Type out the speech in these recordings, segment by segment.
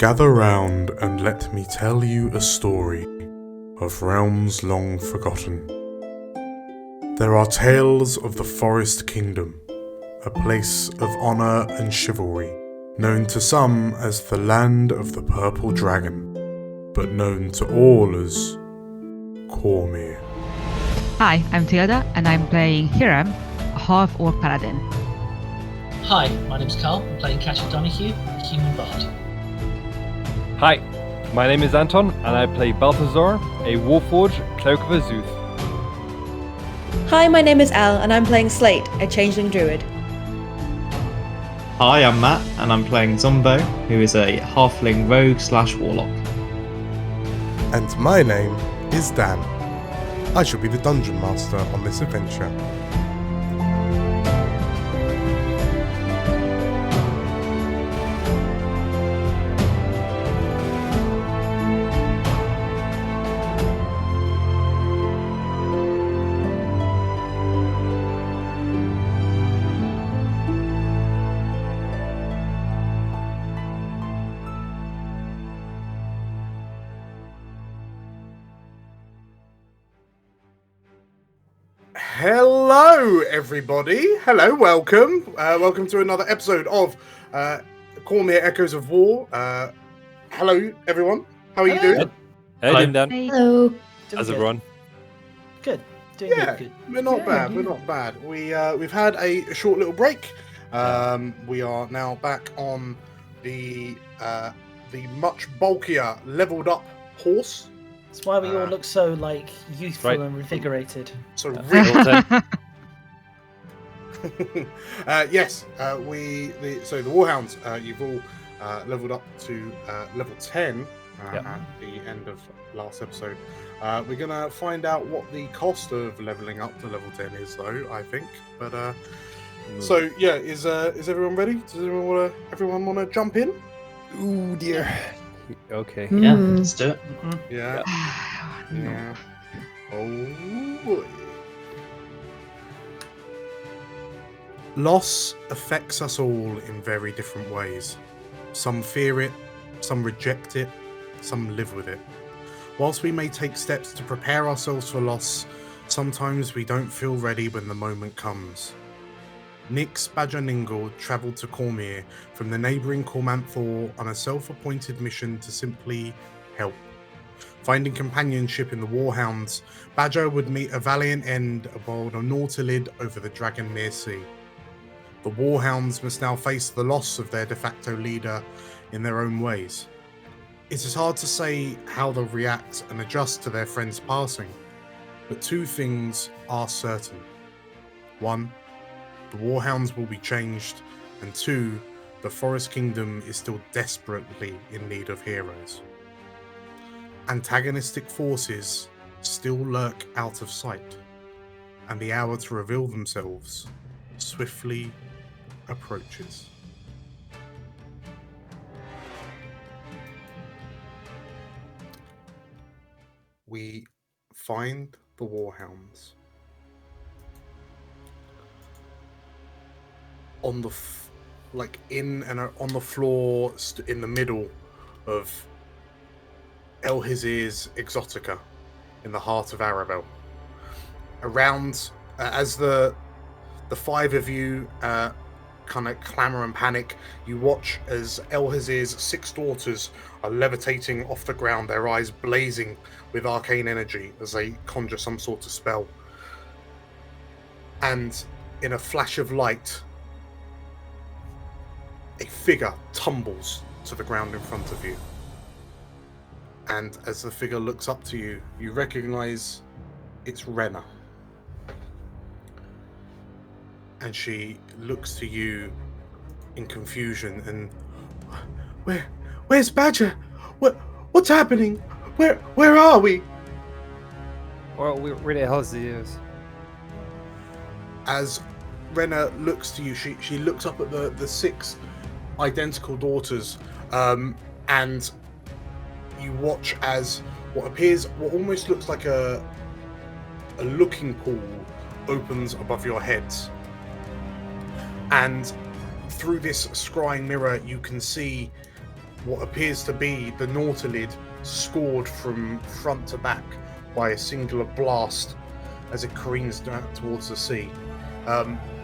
Gather round and let me tell you a story of realms long forgotten. There are tales of the Forest Kingdom, a place of honour and chivalry, known to some as the Land of the Purple Dragon, but known to all as Cormyr. Hi, I'm Tilda, and I'm playing Hiram, a half-orc paladin. Hi, my name's Carl. I'm playing Katya, a human bard. Hi, my name is Anton, and I play Balthazar, a Warforged Cloak of Azuth. Hi, my name is Al, and I'm playing Slate, a changeling druid. Hi, I'm Matt, and I'm playing Zumbo, who is a halfling rogue/warlock. And my name is Dan. I shall be the dungeon master on this adventure. Hello, everybody. Hello, welcome. Welcome to another episode of Cormyr Echoes of War. Hello, everyone. How are you doing? Hey, Dan. Hello. How's everyone? Good. Doing good. We're not bad. We're not bad. We've had a short little break. We are now back on the much bulkier, leveled up horse. That's why we all look so youthful right. and revigorated. So yes, the Warhounds. You've all leveled up to level 10 at the end of last episode. We're gonna find out what the cost of leveling up to level 10 is, though. I think, but so yeah, is everyone ready? Does everyone want to jump in? Ooh dear. Okay. Yeah, let's do it. Yeah. Yeah. Oh boy. Loss affects us all in very different ways. Some fear it, some reject it, some live with it. Whilst we may take steps to prepare ourselves for loss, sometimes we don't feel ready when the moment comes. Nyx Badger-Ningle travelled to Cormyr from the neighbouring Cormanthor on a self-appointed mission to simply help. Finding companionship in the Warhounds, Badger would meet a valiant end aboard a Nautilid over the Dragonmere Sea. The Warhounds must now face the loss of their de facto leader in their own ways. It is hard to say how they'll react and adjust to their friend's passing, but two things are certain. One, the Warhounds will be changed, and two, the Forest Kingdom is still desperately in need of heroes. Antagonistic forces still lurk out of sight, and the hour to reveal themselves swiftly approaches. We find the Warhounds on the on the floor in the middle of Elhizir's Exotica in the heart of Arabel. Around as the five of you kind of clamour and panic, you watch as Elhizir's 6 daughters are levitating off the ground, their eyes blazing with arcane energy as they conjure some sort of spell. And in a flash of light, a figure tumbles to the ground in front of you. And as the figure looks up to you, you recognise it's Renna. And she looks to you in confusion and, where's Badger? What's happening? Where are we? Well, where the hell is he? As Renna looks to you, she looks up at the 6 identical daughters, and you watch as what almost looks like a looking pool opens above your heads. And through this scrying mirror, you can see what appears to be the Nautilid scored from front to back by a singular blast as it careens down towards the sea.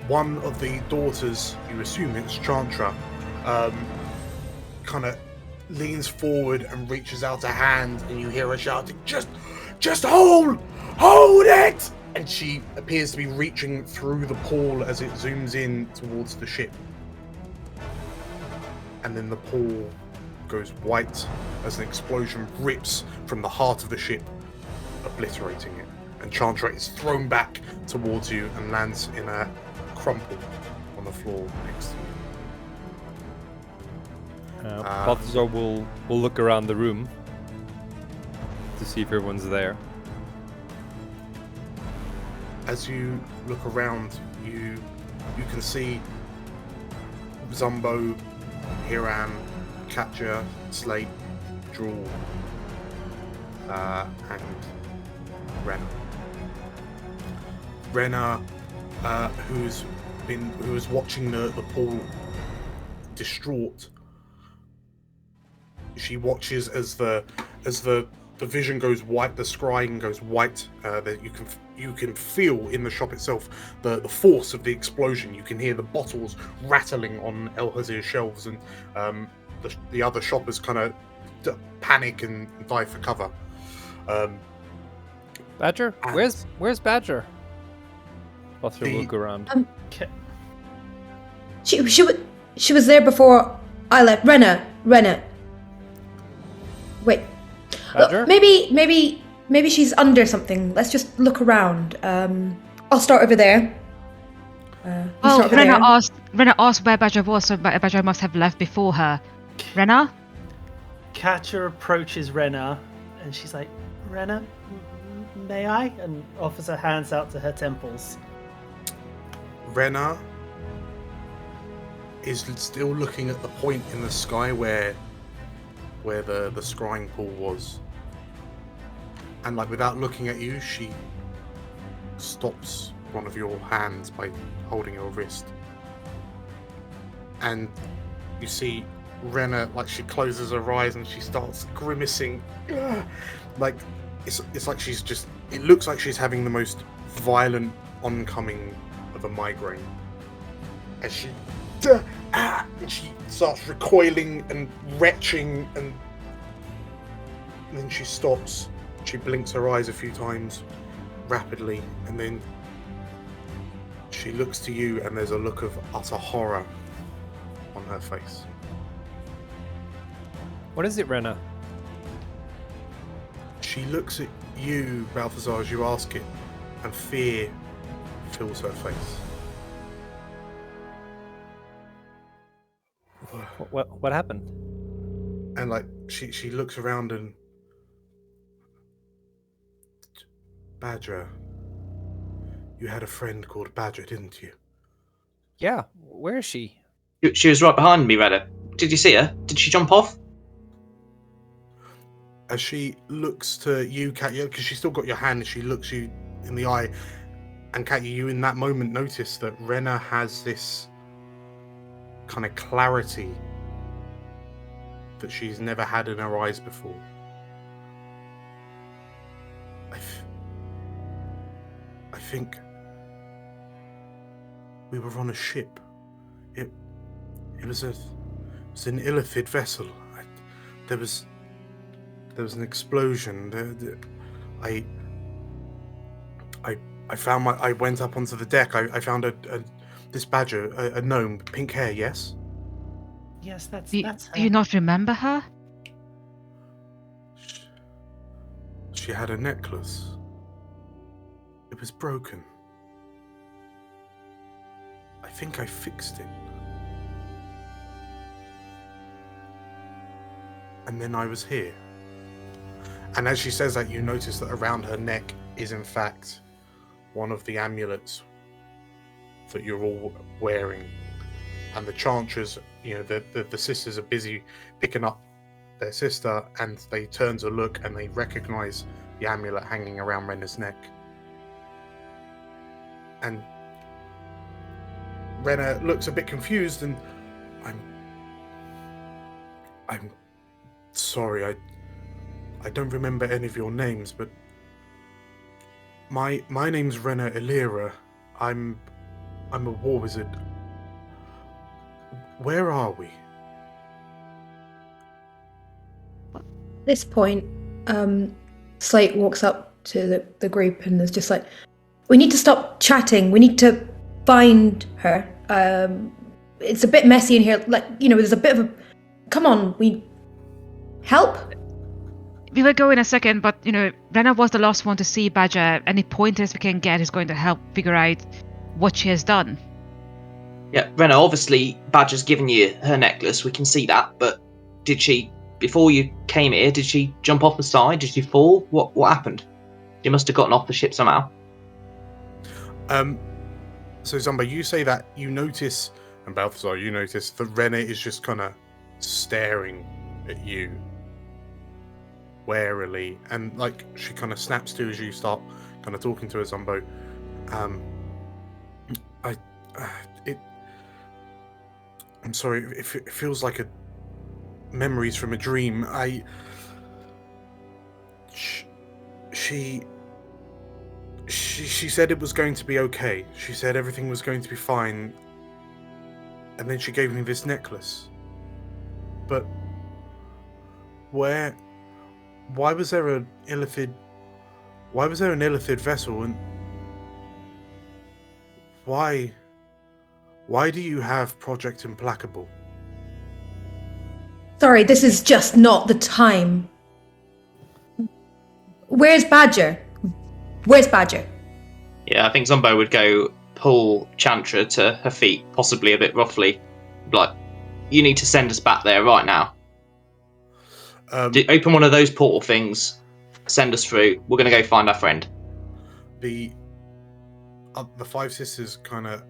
One of the daughters, you assume it's Chantra, kind of leans forward and reaches out a hand, and you hear her shouting, just hold it! And she appears to be reaching through the pall as it zooms in towards the ship. And then the pall goes white as an explosion rips from the heart of the ship, obliterating it. And Chantra is thrown back towards you and lands in a crumple on the floor next to you. Balthazar will look around the room to see if everyone's there. As you look around, you can see Zumbo, Hiram, Katya, Slate, Drool, and Renna, who is watching the pool distraught. She watches as the vision goes white, the scrying goes white. That you can feel in the shop itself the force of the explosion. You can hear the bottles rattling on El Hazir's shelves, and the other shoppers kind of panic and dive for cover. Badger? Where's Badger? Balthazar will look around. She was there before I left. Renna. Wait. Badger? Maybe she's under something. Let's just look around. I'll start over there. Renna asked where Badger was, so Badger must have left before her. Renna? Katya approaches Renna, and she's like, Renna, may I? And offers her hands out to her temples. Renna is still looking at the point in the sky where the scrying pool was. And without looking at you, she stops one of your hands by holding your wrist. And you see Renna, she closes her eyes and she starts grimacing. It's like she's just, it looks like she's having the most violent oncoming of a migraine. As she starts recoiling and retching, and then she stops. She blinks her eyes a few times rapidly, and then she looks to you, and there's a look of utter horror on her face. What is it, Renna? She looks at you, Balthazar, as you ask it, and fear fills her face. What happened? And she looks around and, Badger, you had a friend called Badger, didn't you? Yeah, where is she? She was right behind me, Renna. Did you see her? Did she jump off? As she looks to you, Katya, because she's still got your hand, she looks you in the eye, and Katya, you in that moment notice that Renna has this kind of clarity that she's never had in her eyes before. I think we were on a ship. It was an Illithid vessel. There was an explosion. I went up onto the deck. I found this badger, a gnome, pink hair. Yes. Yes, that's Do her. you not remember her? She had a necklace. It was broken. I think I fixed it. And then I was here. And as she says that, you notice that around her neck is in fact one of the amulets that you're all wearing. And the Chantras, the sisters are busy picking up their sister, and they turn to look and they recognize the amulet hanging around Renna's neck. And Renna looks a bit confused, and sorry, I don't remember any of your names, but my name's Rena Illyra. I'm a war wizard. Where are we? At this point, Slate walks up to the group and is just like, we need to stop chatting. We need to find her. It's a bit messy in here. Like, there's a bit of a... Come on, we... Help? We will go in a second, but, Rena was the last one to see Badger. Any pointers we can get is going to help figure out what she has done. Yeah, Rena, obviously Badger's given you her necklace, we can see that, but did she, before you came here, did she jump off the side? Did she fall? What happened? She must have gotten off the ship somehow. So Zumbo, you say that you notice, and Balthazar, you notice that Rena is just kind of staring at you warily, and like she kind of snaps to as you start kind of talking to her, Zumbo. I'm sorry, it feels like memories from a dream. She said it was going to be okay. She said everything was going to be fine. And then she gave me this necklace. But why was there an Illithid vessel, and why do you have Project Implacable? Sorry, this is just not the time. Where's Badger? Where's Badger? Yeah, I think Zumbo would go pull Chantra to her feet, possibly a bit roughly. Like, you need to send us back there right now. Open one of those portal things, send us through. We're going to go find our friend. The five sisters kind of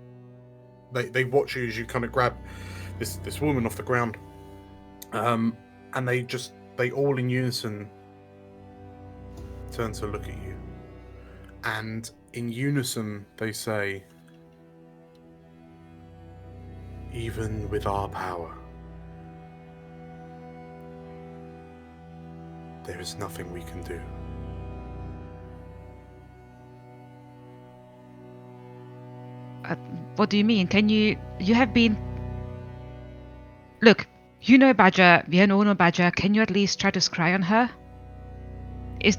they watch you as you kind of grab this woman off the ground, and they all in unison turn to look at you, and in unison they say, "Even with our power, there is nothing we can do." What do you mean? You have been... Look, you know Badger, we know Badger. Can you at least try to scry on her?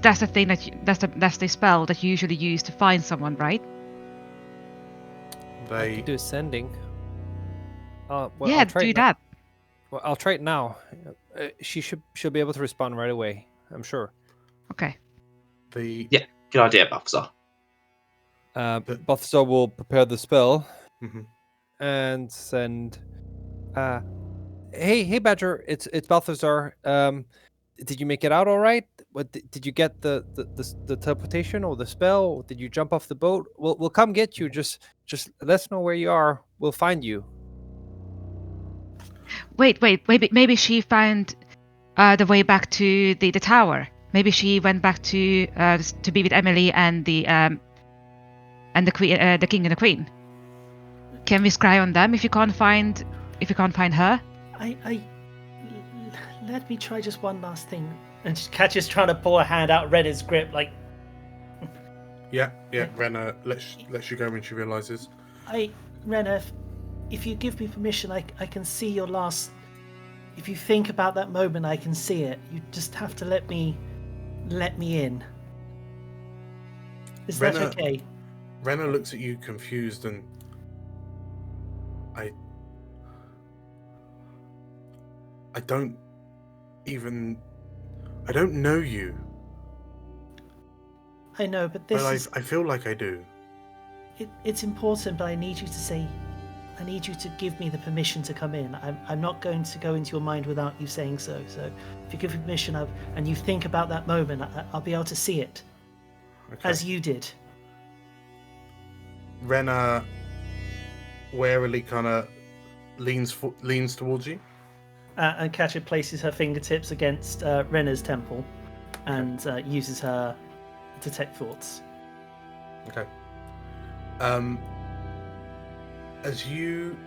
That's the thing that's the spell that you usually use to find someone, right? I could do sending. Well, yeah, do that. Well, I'll try it now. She'll be able to respond right away, I'm sure. Okay. Yeah, good idea, Balthazar. Balthazar will prepare the spell Mm-hmm. and send. Hey, Badger! It's Balthazar. Did you make it out all right? Did you get the teleportation or the spell? Did you jump off the boat? We'll come get you. Just let us know where you are. We'll find you. Wait. Maybe she found the way back to the tower. Maybe she went back to be with Emily and the queen, the king and the queen. Can we scry on them if you can't find her? Let me try just one last thing. And Katya's trying to pull her hand out Rena's grip, like. Yeah. Rena lets you go when she realizes. Rena, if you give me permission, I can see your last. If you think about that moment, I can see it. You just have to let me in. Is that okay? Rena looks at you confused, and I don't know you. I know, but this is... I feel like I do. It's important, but I need you to give me the permission to come in. I'm not going to go into your mind without you saying so. So if you give me permission and you think about that moment, I'll be able to see it. Okay. As you did. Rena warily kind of leans towards you. And Katya places her fingertips against Rena's temple and uses her detect thoughts. Okay. As you...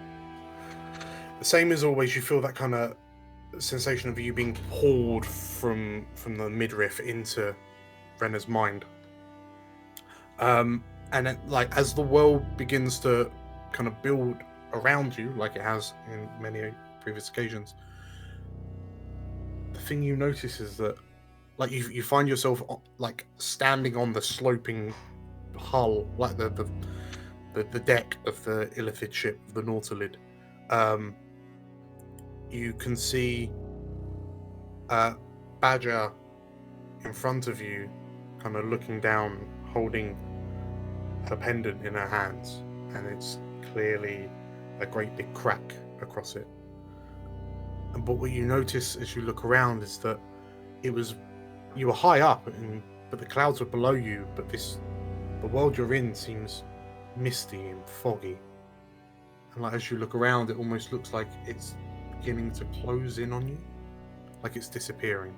The same as always, you feel that kind of sensation of you being pulled from the midriff into Renna's mind. And like as the world begins to kind of build around you, like it has in many previous occasions, the thing you notice is that like you find yourself like standing on the sloping hull, like the deck of the Illithid ship, the Nautilid. You can see Badger in front of you, kind of looking down, holding a pendant in her hands, and it's clearly a great big crack across it. But what you notice as you look around is that you were high up, but the clouds were below you. But the world you're in seems misty and foggy, and like as you look around, it almost looks like it's beginning to close in on you, like it's disappearing.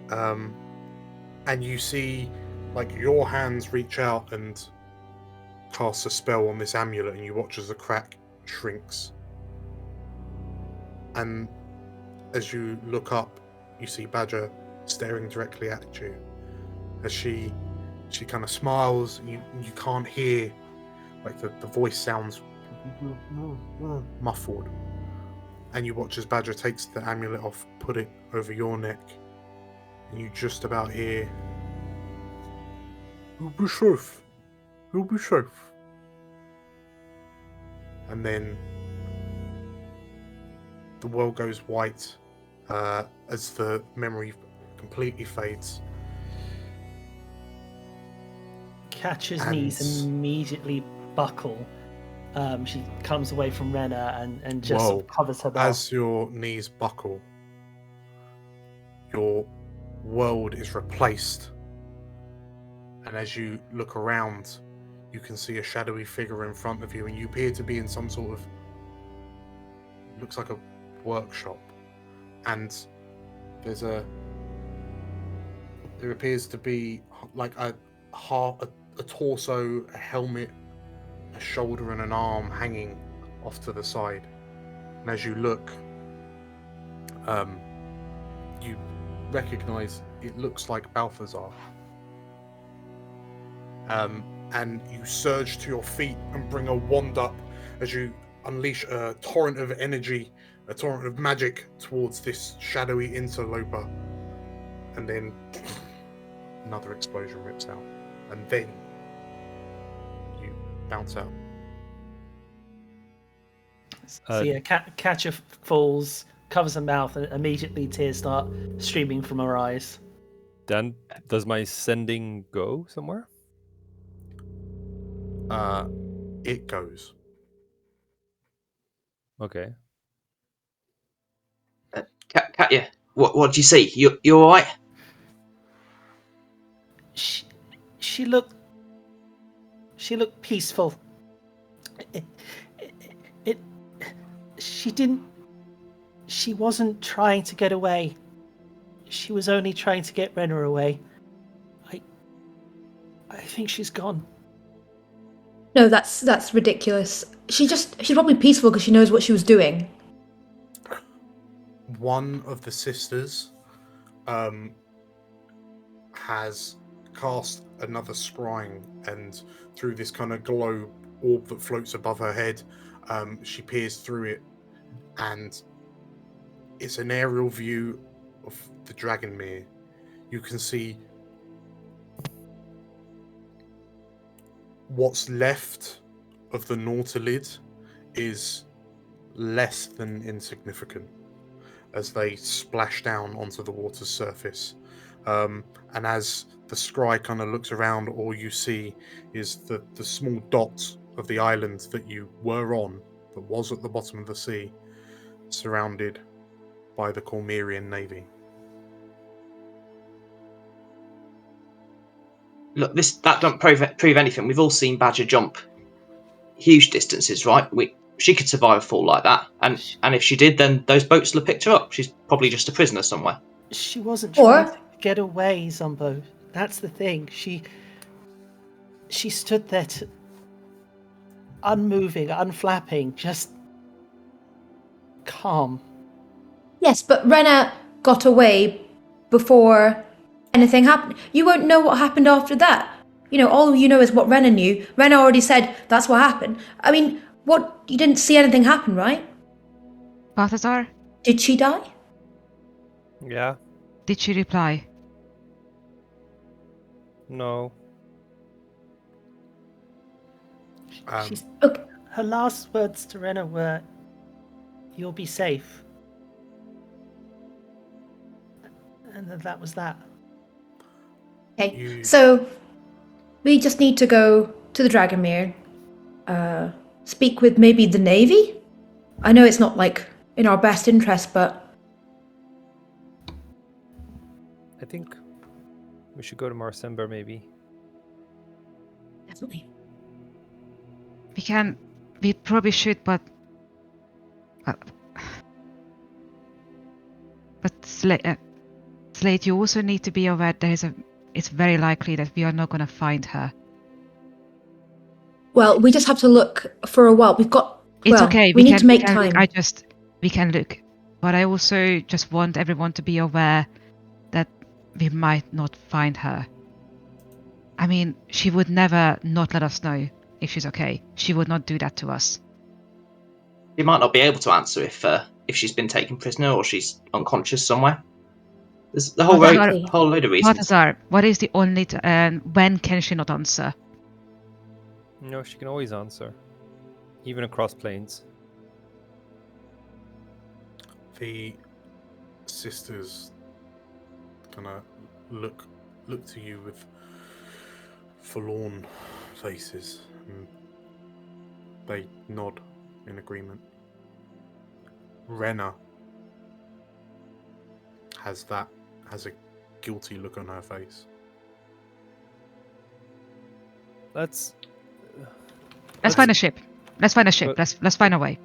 And you see, like your hands reach out and cast a spell on this amulet, and you watch as the crack shrinks. And as you look up, you see Badger staring directly at you. As she kind of smiles, and you can't hear, like the voice sounds muffled. And you watch as Badger takes the amulet off, put it over your neck, and you just about hear, "You'll be safe. You'll be safe." And then the world goes white as the memory completely fades. Katya's knees immediately buckle. She comes away from Renna and just sort of covers her mouth. As your knees buckle, your world is replaced. And as you look around, you can see a shadowy figure in front of you, and you appear to be in some sort of, looks like a workshop. And there appears to be like a torso, a helmet, a shoulder and an arm hanging off to the side. And as you look, you recognize it looks like Balthazar. And you surge to your feet and bring a wand up as you unleash a torrent of energy, a torrent of magic towards this shadowy interloper. And then another explosion rips out. And then you bounce out. So yeah, Katya falls, covers her mouth, and immediately tears start streaming from her eyes. Dan, does my sending go somewhere? It goes. Okay. Katya, what do you see? You all right? She looked peaceful. She wasn't trying to get away. She was only trying to get Renna away. I think she's gone. No, that's ridiculous. She's probably peaceful because she knows what she was doing. One of the sisters has cast another scrying, and through this kind of globe orb that floats above her head, she peers through it, and it's an aerial view of the Dragonmere. You can see what's left of the Nautilid is less than insignificant as they splash down onto the water's surface. And as the scry kind of looks around, all you see is the small dot of the island that you were on, that was at the bottom of the sea, surrounded by the Cormyrian navy. Look, that don't prove anything. We've all seen Badger jump huge distances, right? She could survive a fall like that, and if she did, then those boats will have picked her up. She's probably just a prisoner somewhere. She wasn't trying to get away, Zumbo. That's the thing. She stood there, unmoving, unflapping, just calm. Yes, but Rena got away before anything happened. You won't know what happened after that. You know, all you know is what Rena knew. Rena already said that's what happened. I mean, what? You didn't see anything happen, right? Balthazar, Did she die? Yeah. did she reply? No. She's, Okay. her last words to Rena were, "You'll be safe," and then that was that. Okay, so we just need to go to the Dragonmere, speak with maybe the Navy? I know it's not, like, in our best interest, but... I think we should go to Marsember, maybe. Definitely. We probably should, but Slate, you also need to be aware it's very likely that we are not going to find her. Well, we just have to look for a while. It's okay. We need to make time. We can look, but I also just want everyone to be aware that we might not find her. I mean, she would never not let us know if she's okay. She would not do that to us. You might not be able to answer if she's been taken prisoner or she's unconscious somewhere. There's the whole load of reasons. Balthazar, what is the only when can she not answer? No, she can always answer, even across planes. The sisters kind of look to you with forlorn faces, and they nod in agreement. Rena has a guilty look on her face. Let's find a ship. Let's find a ship. Let's find a way.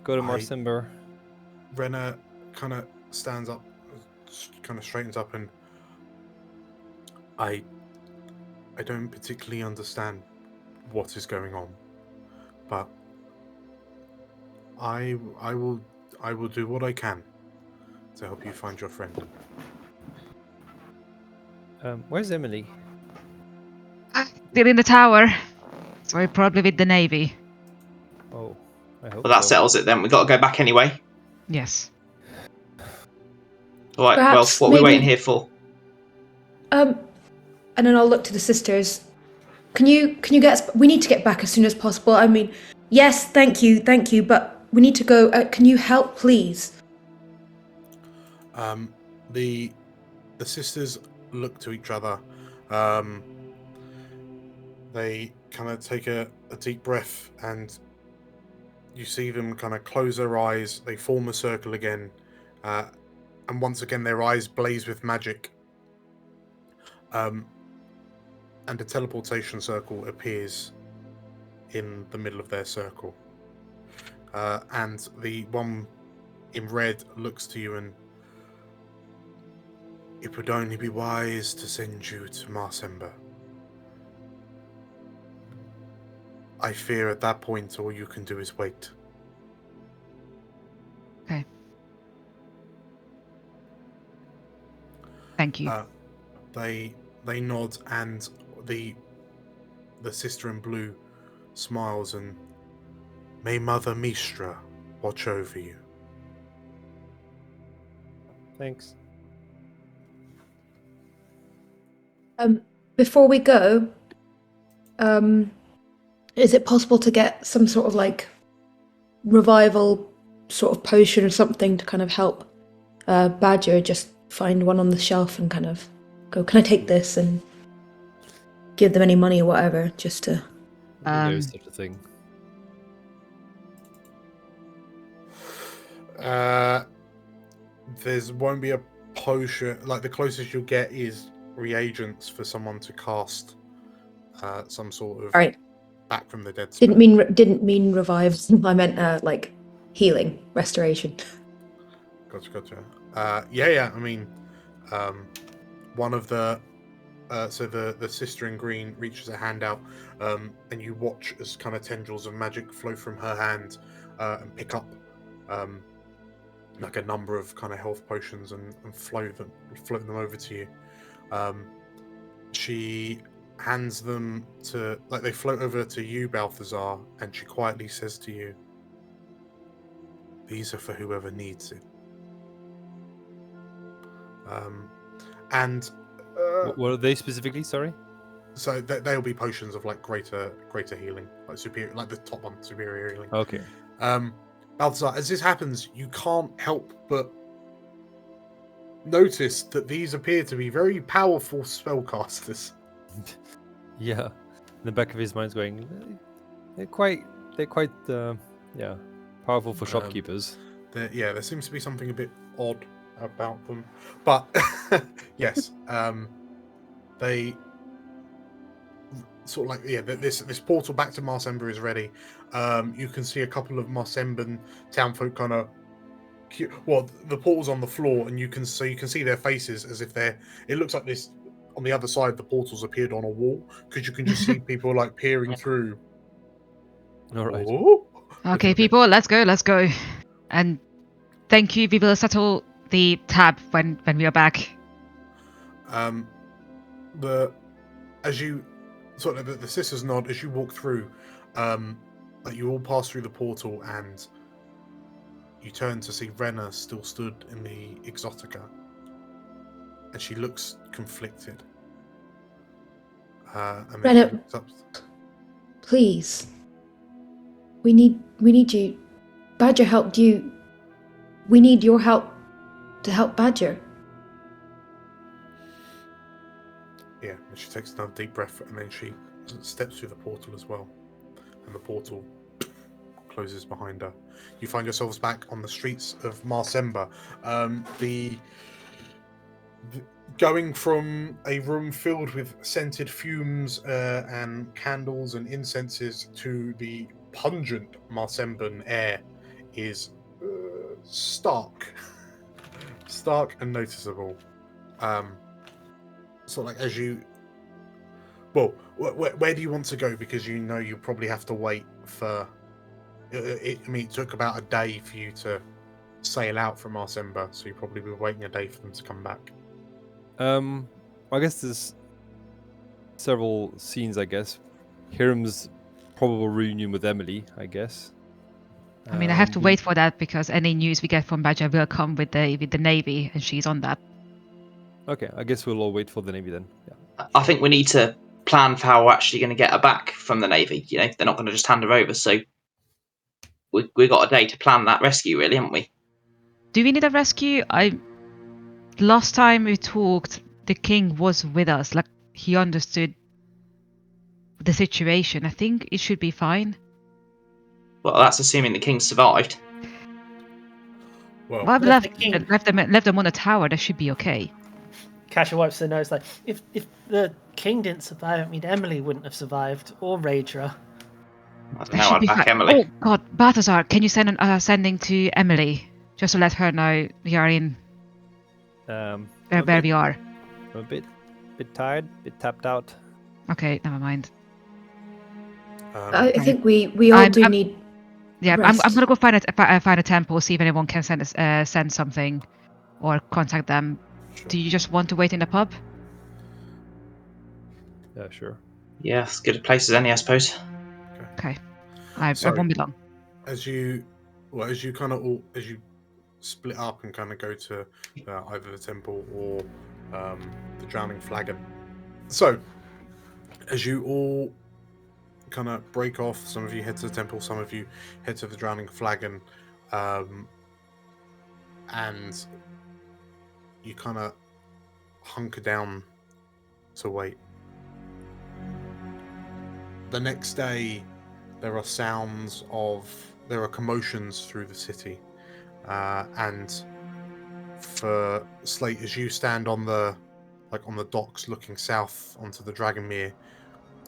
Go to Marsember. Rena kind of stands up, kind of straightens up, and I don't particularly understand what is going on, but I will do what I can to help you find your friend. Where's Emily? Still in the tower. So probably with the Navy. Oh, I hope. Well, that settles it then. We got to go back anyway. Yes. All right. Perhaps well, what are we waiting here for? And then I'll look to the sisters. Can you get us? We need to get back as soon as possible. I mean, yes, thank you, but we need to go. Can you help, please? The sisters look to each other. They kind of take a deep breath, and you see them kind of close their eyes. They form a circle again, and once again their eyes blaze with magic. And a teleportation circle appears in the middle of their circle. And the one in red looks to you, and it would only be wise to send you to Marsember. I fear at that point all you can do is wait. Okay. Thank you. They nod, and the sister in blue smiles, and may Mother Mistra watch over you. Thanks. Before we go, is it possible to get some sort of like revival sort of potion or something to kind of help Badger? Just find one on the shelf and kind of go, can I take this, and give them any money or whatever, just to... There's such a thing. There won't be a potion. Like, the closest you'll get is reagents for someone to cast some sort of back from the dead spell. Didn't mean revive. I meant like healing, restoration. Gotcha. Yeah. I mean, one of the so the sister in green reaches a hand out, and you watch as kind of tendrils of magic flow from her hand and pick up like a number of kind of health potions and float them over to you. She hands them to, like, they float over to you, Balthazar, and she quietly says to you, "These are for whoever needs it." What are they specifically? Sorry. So they'll be potions of like greater healing, like superior, like the top one, superior healing. Okay. Balthazar, as this happens, you can't help but notice that these appear to be very powerful spellcasters. Yeah. In the back of his mind's going, they're quite powerful for shopkeepers. There seems to be something a bit odd about them, but yes, they sort of like this portal back to Marsember is ready. You can see a couple of Marsemban townfolk kind of, well, the portal's on the floor, and you can see their faces as if they're. It looks like this on the other side. The portal's appeared on a wall because you can just see people like peering through. All right. Oh. Okay, people, let's go. And thank you. We will settle the tab when we are back. As you sort of the sisters nod as you walk through, like you all pass through the portal, and you turn to see Renna still stood in the Exotica, and she looks conflicted. And then Renna, she looks up. please. We need you. Badger helped you. We need your help to help Badger. Yeah, and she takes another deep breath, and then she steps through the portal as well, and the portal closes behind her. You find yourselves back on the streets of Marsember. Going from a room filled with scented fumes and candles and incenses to the pungent Marsemban air is stark and noticeable. So, like, as you, well, where do you want to go? Because you know you probably have to wait for. It took about a day for you to sail out from Marsember, so you probably be waiting a day for them to come back. I guess there's several scenes. I guess Hiram's probable reunion with Emily. I guess. I mean, I have to wait for that because any news we get from Badger will come with the Navy, and she's on that. Okay, I guess we'll all wait for the Navy then. Yeah. I think we need to plan for how we're actually going to get her back from the Navy. You know, they're not going to just hand her over, so we got a day to plan that rescue, really, haven't we? Do we need a rescue? Last time we talked, the king was with us. Like, he understood the situation. I think it should be fine. Well, that's assuming the king survived. Well, I've Left left them on the tower. That should be okay. Katya wipes her nose like, if the king didn't survive, I mean, Emily wouldn't have survived, or Raedra. I don't That know, should I'd be back fine. Emily. Oh God, Balthazar, can you send sending to Emily just to let her know we are in where we are? I'm a bit tired, a bit tapped out. Okay, never mind. I think we all do need. Yeah, rest. I'm gonna go find a temple, see if anyone can send something, or contact them. Sure. Do you just want to wait in the pub? Yeah, sure. Yeah, as good a place as any, I suppose. Okay, I So- won't be long. As you split up and kind of go to either the temple or the Drowning Flagon. So, as you all kind of break off, some of you head to the temple, some of you head to the Drowning Flagon, and you kind of hunker down to wait. The next day, there are commotions through the city, and for Slate, as you stand on the docks looking south onto the Dragonmere,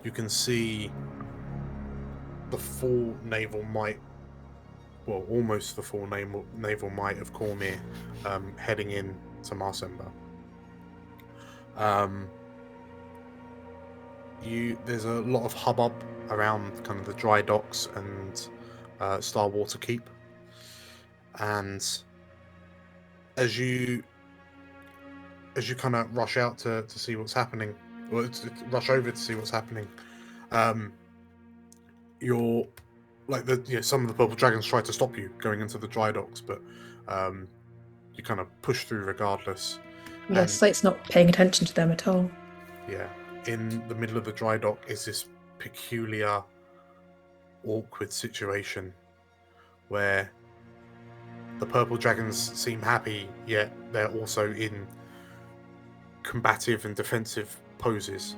you can see the full naval might, well, almost the full naval might of Cormyr heading in to Marsember. There's a lot of hubbub around kind of the dry docks and Starwater Keep, and as you kind of rush out to see what's happening, or to rush over to see what's happening, you're like some of the purple dragons try to stop you going into the dry docks, but you kind of push through regardless. Yeah, And- Slate's not paying attention to them at all. Yeah, in the middle of the dry dock is this peculiar, awkward situation where the purple dragons seem happy, yet they're also in combative and defensive poses.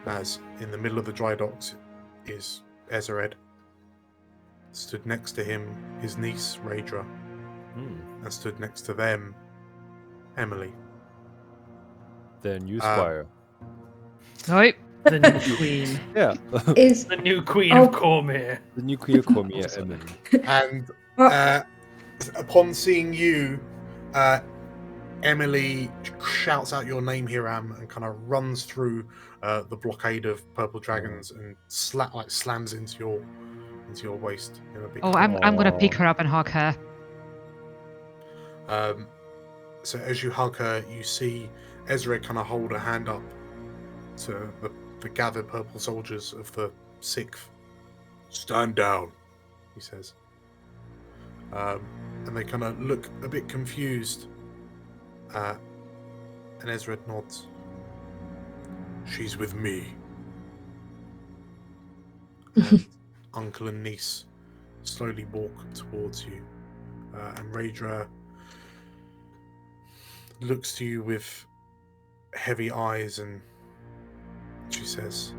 As in the middle of the dry docks is Ezered. Stood next to him, his niece, Raedra. And stood next to them, Emily. The new squire. Right. The new queen. Yeah. Is The new queen of Cormyr. The new queen of Cormyr, Emily. And upon seeing you, Emily shouts out your name, Hiram, and kind of runs through the blockade of purple dragons and slams into your waist in a big. Oh, I'm gonna pick her up and hug her. So as you hug her, you see Ezra kind of hold a hand up to the gathered purple soldiers of the 6th. Stand down, he says. And they kind of look a bit confused. And Ezra nods. She's with me. And uncle and niece slowly walk towards you. And Raedra looks to you with heavy eyes and she says,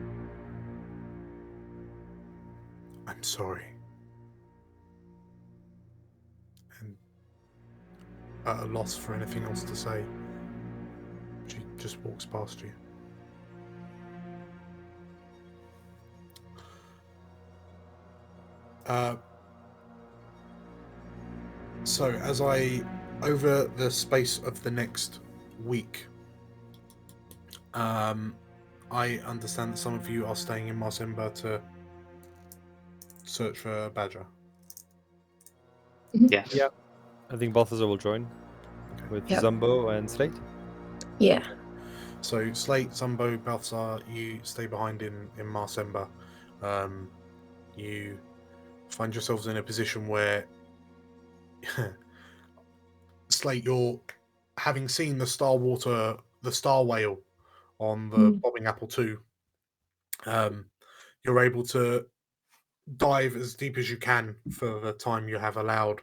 I'm sorry. And at a loss for anything else to say, she just walks past you. So as over the space of the next week, I understand that some of you are staying in Marsember to search for a badger. Yes. Yeah. I think Balthazar will join with Yep. Zumbo and Slate. Yeah. So Slate, Zumbo, Balthazar, you stay behind in Marsember. You find yourselves in a position where Slate, you're having seen the star whale on the Bobbing Apple 2. You're able to dive as deep as you can for the time you have allowed,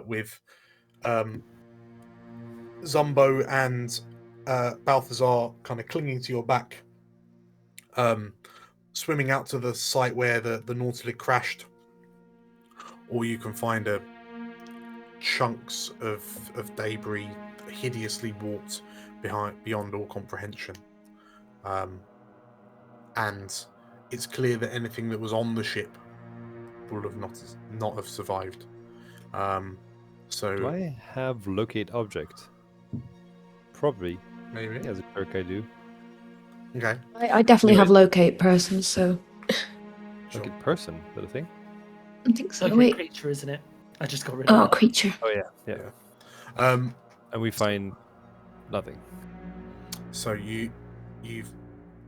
with Zumbo and Balthazar kind of clinging to your back, swimming out to the site where the Nautilus crashed, or you can find chunks of debris hideously warped beyond all comprehension. And it's clear that anything that was on the ship would have not have survived. So Do I have locate object? Probably. maybe. As a perk I do. Okay. I definitely have locate person, so Sure. Locate person, is that a thing? I think so. Okay, Wait. creature, isn't it? I just got rid of Oh, it. creature. Oh yeah, yeah. Yeah. And we find nothing. So you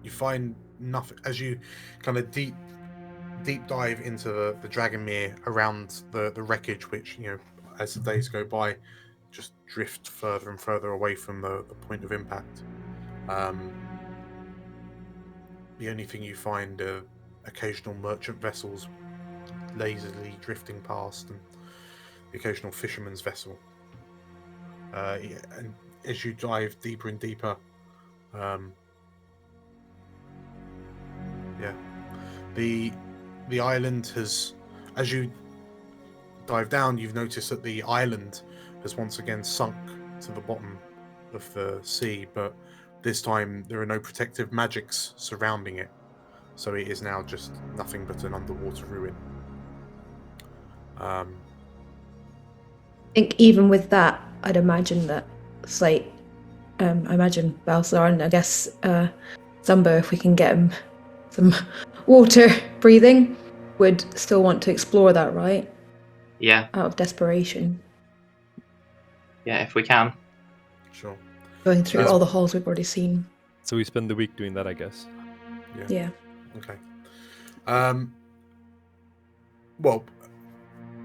find nothing as you kind of deep dive into the Dragonmere around the wreckage, which, as the days go by, just drift further and further away from the point of impact. The only thing you find are occasional merchant vessels lazily drifting past, and the occasional fisherman's vessel. And as you dive deeper and deeper, the island has, as you dive down, you've noticed that the island has once again sunk to the bottom of the sea, but this time there are no protective magics surrounding it, so it is now just nothing but an underwater ruin. I think even with that, I'd imagine that Slate, I imagine Balthazar, and I guess Zumbo, if we can get him some water breathing, would still want to explore that, right? Yeah. Out of desperation. if we can. Sure. Going through Yes. all the halls we've already seen. So we spend the week doing that, I guess. Yeah. Okay. Well,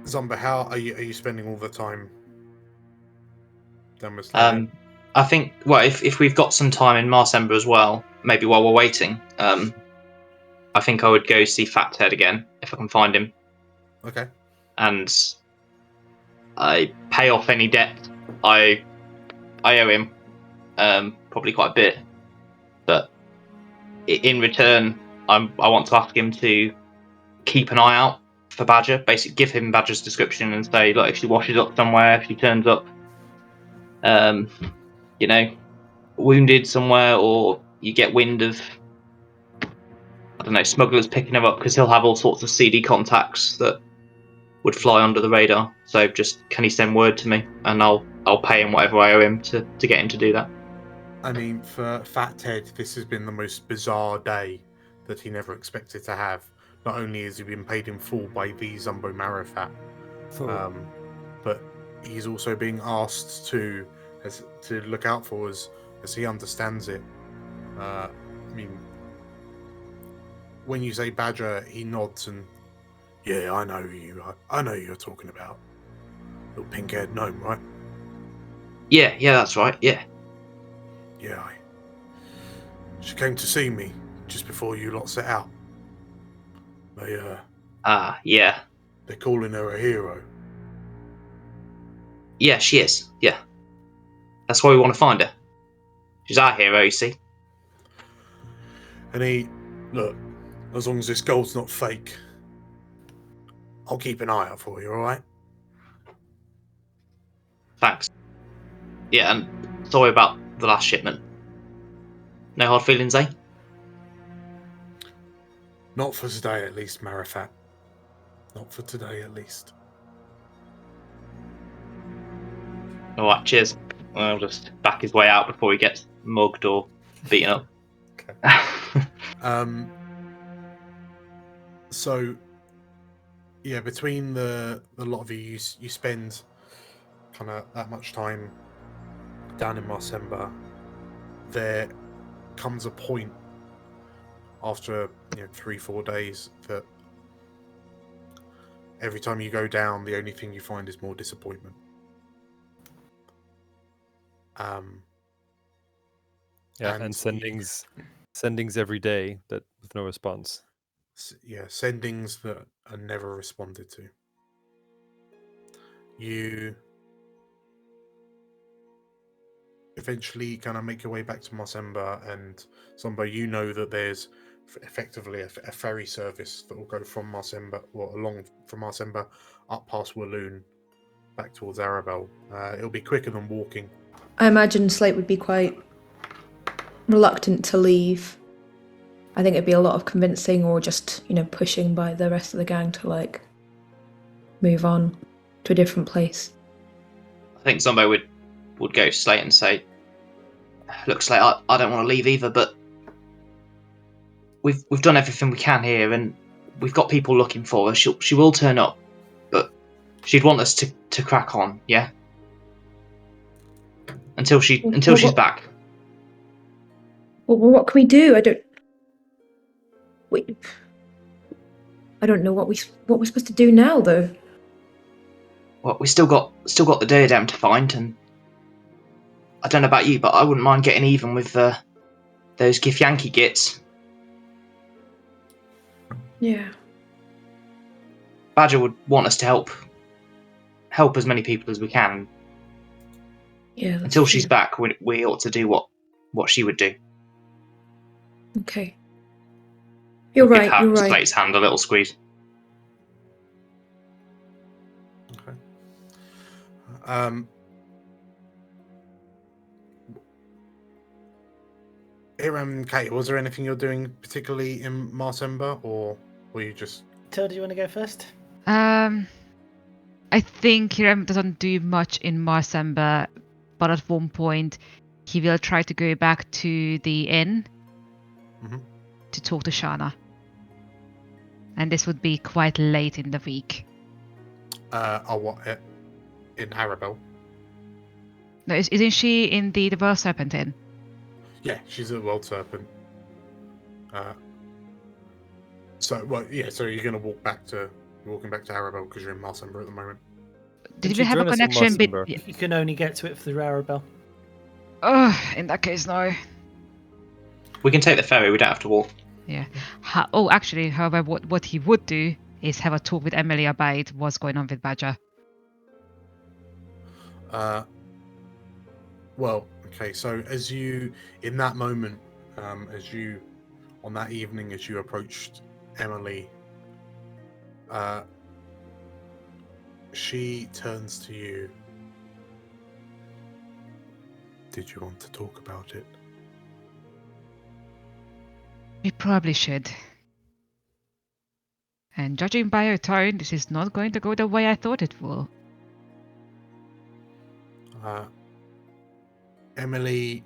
Zumbo, how are you spending all the time down with Slate? I think, well, if we've got some time in Marsember as well, maybe while we're waiting, I think I would go see Fathead again if I can find him, Okay. and I pay off any debt I owe him, probably quite a bit, but in return, I want to ask him to keep an eye out for Badger. Basically, give him Badger's description and say, look, if she washes up somewhere, if she turns up, wounded somewhere, or you get wind of, I don't know, smugglers picking her up, because he'll have all sorts of CD contacts that would fly under the radar. So just, can he send word to me, and I'll pay him whatever I owe him to get him to do that. I mean, for Fat Ted, this has been the most bizarre day that he never expected to have. Not only has he been paid in full by the Zumbo Marifat, but he's also being asked to look out for us as he understands it. I mean, when you say Badger, he nods and, yeah, I know you. I know who you're talking about. Little pink-haired gnome, right? Yeah, that's right. Yeah. Yeah, she came to see me just before you lot set out. Yeah. They're calling her a hero. Yeah, she is. Yeah. That's why we want to find her. She's our hero, you see. And look, as long as this gold's not fake, I'll keep an eye out for you, alright? Thanks. Yeah, and sorry about the last shipment. No hard feelings, eh? Not for today, at least, Marifat. Not for today, at least. Alright, cheers. I'll just back his way out before he gets mugged or beaten up. Okay. So, yeah, between the lot of you spend kind of that much time down in Marsember. There comes a point after 3-4 days that every time you go down, the only thing you find is more disappointment. And sendings every day that with no response. Yeah, sendings that are never responded to. You eventually kind of make your way back to Marsember, and Zumbo, you know that there's effectively a ferry service that will go from Marsember, along from Marsember up past Walloon back towards Arabel. It'll be quicker than walking. I imagine Slate would be quite reluctant to leave. I think it'd be a lot of convincing or just, pushing by the rest of the gang to, move on to a different place. I think Zumbo would go to Slate and say, look, Slate, I don't want to leave either, but we've done everything we can here, and we've got people looking for her. She will turn up, but she'd want us to crack on, yeah? Until she's back. Well, what can we do? I don't know what we're supposed to do now, though. Well, we still got the diadem to find, and I don't know about you, but I wouldn't mind getting even with those Githyanki gits. Yeah. Badger would want us to help as many people as we can. Yeah. Until she's back, we ought to do what she would do. Okay. You're right. Give Slate's hand a little squeeze. Okay. Hiram and Katya, was there anything you're doing particularly in Marsember, or were you just... Tilda, do you want to go first? I think Hiram doesn't do much in Marsember, but at one point he will try to go back to the inn to talk to Shana. And this would be quite late in the week. What, in Arabel? No, isn't she in the World Serpent Inn? Yeah, she's at World Serpent. So you're gonna walking back to Arabel because you're in Marsember at the moment. Did Did we you have a join us in connection? Marsember? You can only get to it through Arabel. Oh, in that case, no. We can take the ferry. We don't have to walk. Yeah. Actually, however, what he would do is have a talk with Emily about what's going on with Badger. Well, okay. So as you, in that moment, on that evening, as you approached Emily, she turns to you. Did you want to talk about it? We probably should. And judging by her tone, this is not going to go the way I thought it will. Emily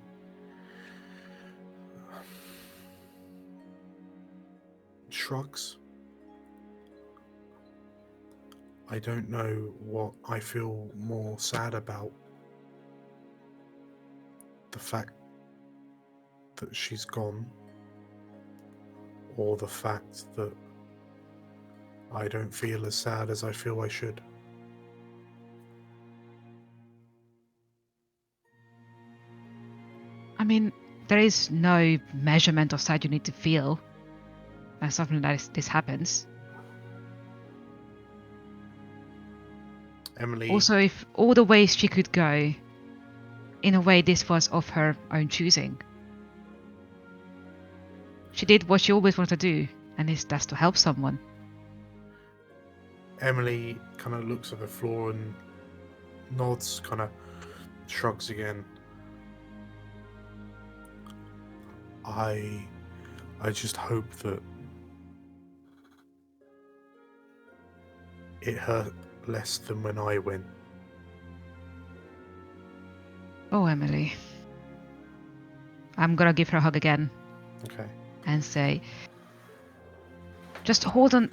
shrugs. I don't know what I feel more sad about. The fact that she's gone, or the fact that I don't feel as sad as I feel I should. I mean, there is no measurement of sad you need to feel when something like this happens. Emily. Also, if all the ways she could go, in a way this was of her own choosing. She did what she always wanted to do, and that's to help someone. Emily kind of looks at the floor and nods, kind of shrugs again. I just hope that it hurt less than when I went. Oh, Emily. I'm gonna give her a hug again. Okay. And say, just hold on.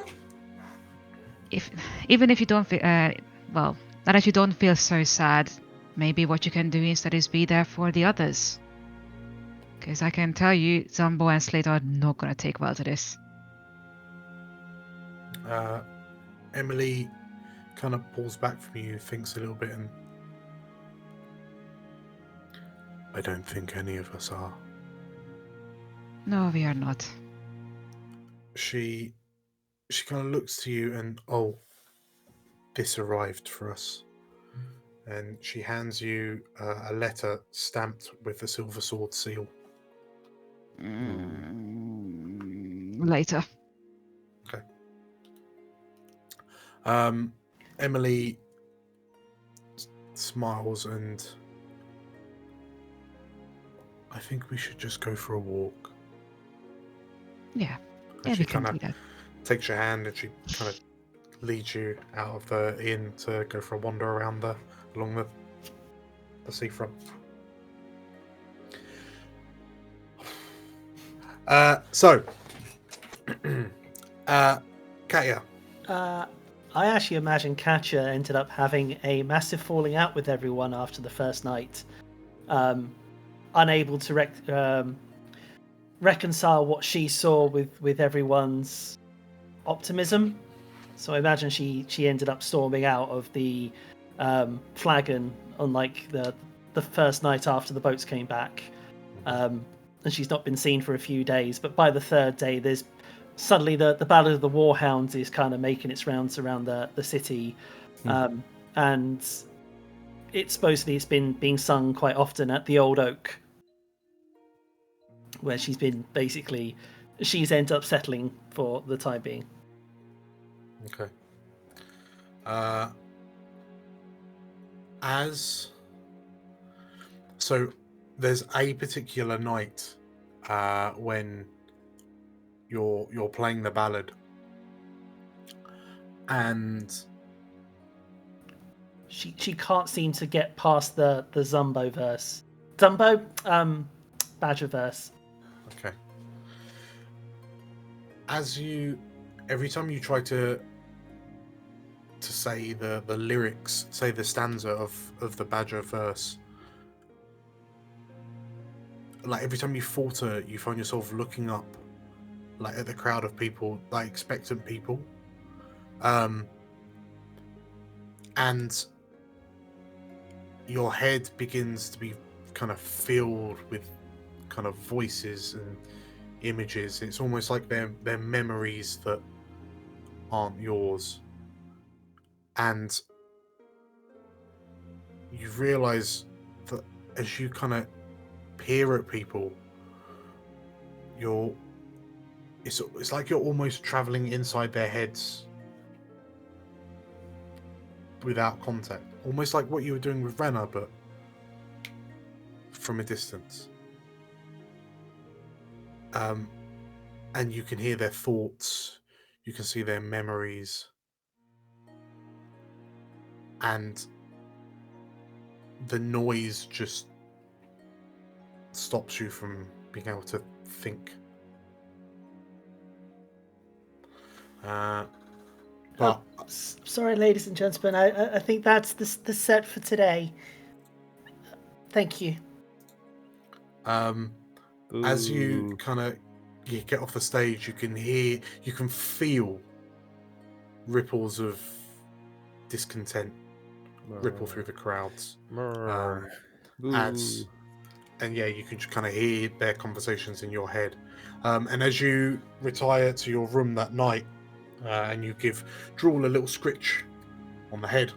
Even if you don't feel, now that you don't feel so sad, maybe what you can do instead is be there for the others. Because I can tell you, Zumbo and Slate are not gonna take well to this. Emily kind of pulls back from you, thinks a little bit, and I don't think any of us are. No, we are not. She kind of looks to you and, this arrived for us. And she hands you a letter stamped with the Silversword seal. Later. Okay. Emily smiles and I think we should just go for a walk. Yeah. And she We can kind do of that. takes your hand and she kind of leads you out of the inn to go for a wander around along the seafront. Katya. I actually imagine Katya ended up having a massive falling out with everyone after the first night, unable to reconcile what she saw with everyone's optimism. So I imagine she ended up storming out of the flagon on like the first night after the boats came back, and she's not been seen for a few days. But by the third day, there's suddenly the Ballad of the Warhounds is kind of making its rounds around the city, and it's been being sung quite often at the Old Oak, where she's ended up settling for the time being. Okay. So there's a particular night when you're playing the ballad, and she can't seem to get past the Zumbo verse. Badger verse. Okay. Every time you try to say the lyrics, say the stanza of the Badger verse, like every time you falter, you find yourself looking up, like at the crowd of people, like expectant people, and your head begins to be kind of filled with kind of voices and images. It's almost like they're memories that aren't yours, and you realize that as you kind of peer at people, it's like you're almost traveling inside their heads without contact, almost like what you were doing with Renna, but from a distance. And you can hear their thoughts, you can see their memories, and the noise just stops you from being able to think. But Sorry, ladies and gentlemen, I think that's the set for today. Thank you. as you kind of get off the stage, you can feel ripples of discontent ripple through the crowds. And yeah, you can just kind of hear their conversations in your head. And as you retire to your room that night, and you give Drool a little scritch on the head,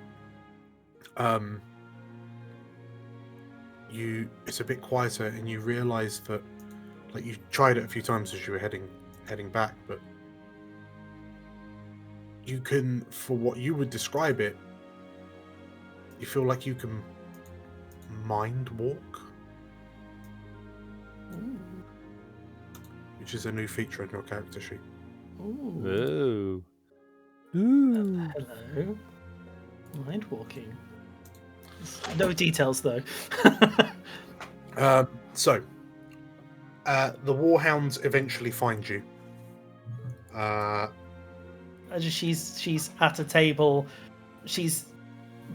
it's a bit quieter, and you realise that, like, you tried it a few times as you were heading back, but you can, for what you would describe it, you feel like you can mind walk. Ooh. Which is a new feature in your character sheet. Ooh. Ooh. Hello. Mind walking. No details though. So, the Warhounds eventually find you. She's at a table. She's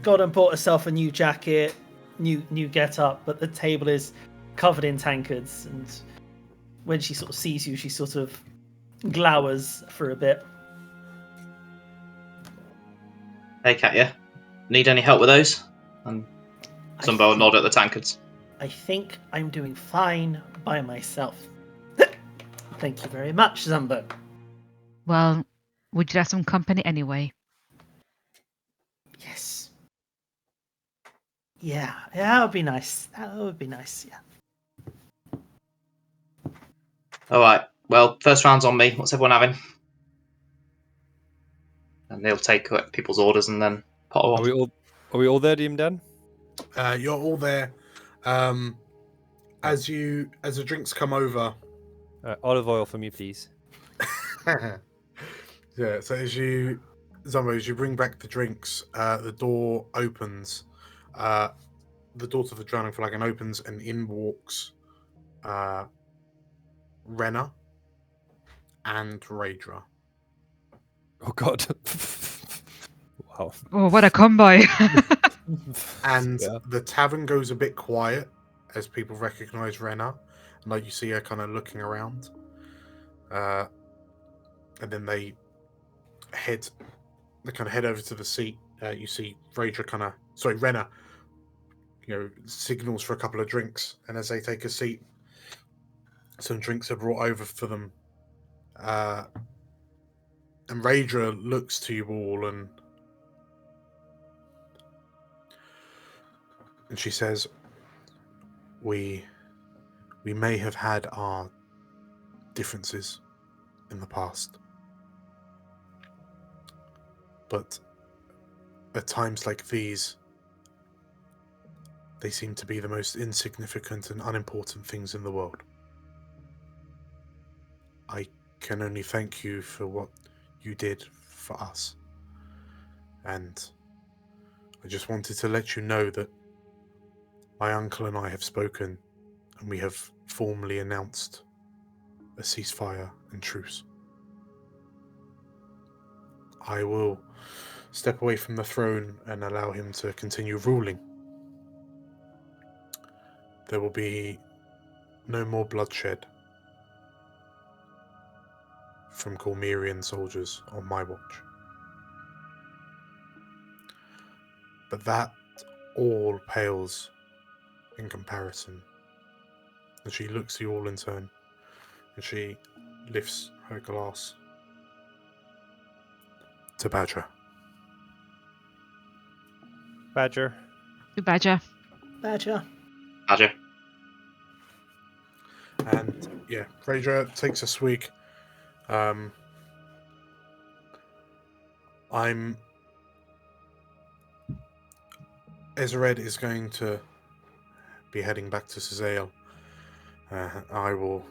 gone and bought herself a new jacket, new get up, but the table is covered in tankards, and when she sort of sees you, she sort of glowers for a bit. Hey, Katya. Need any help with those? And Zumbo will nod at the tankards. I think I'm doing fine by myself. Thank you very much, Zumbo. Well, would you like some company anyway? Yes. Yeah, that would be nice. That would be nice, yeah. Alright, well, first round's on me. What's everyone having? And they'll take people's orders and then pot off. Are we all there, DM Dan? You're all there. As the drinks come over, Olive oil for me, please. yeah. So as you bring back the drinks, the door opens. The door to the drowning flagon opens, and in walks Renna and Raedra. Oh God! Wow. Oh, what a combo! And yeah. the tavern goes a bit quiet as people recognize Renna, and like you see her kind of looking around. And then they kind of head over to the seat. You see Renna, signals for a couple of drinks, and as they take a seat, some drinks are brought over for them. And Raedra looks to you all and she says, we may have had our differences in the past, but at times like these, they seem to be the most insignificant and unimportant things in the world. I can only thank you for what you did for us, and I just wanted to let you know that my uncle and I have spoken, and we have formally announced a ceasefire and truce. I will step away from the throne and allow him to continue ruling. There will be no more bloodshed from Cormyrian soldiers on my watch. But that all pales in comparison. And she looks at you all in turn, and she lifts her glass to Badger. Badger. To Badger. Badger. Badger. And yeah, Phaedra takes a swig. Ezred is going to be heading back to Suzail. I will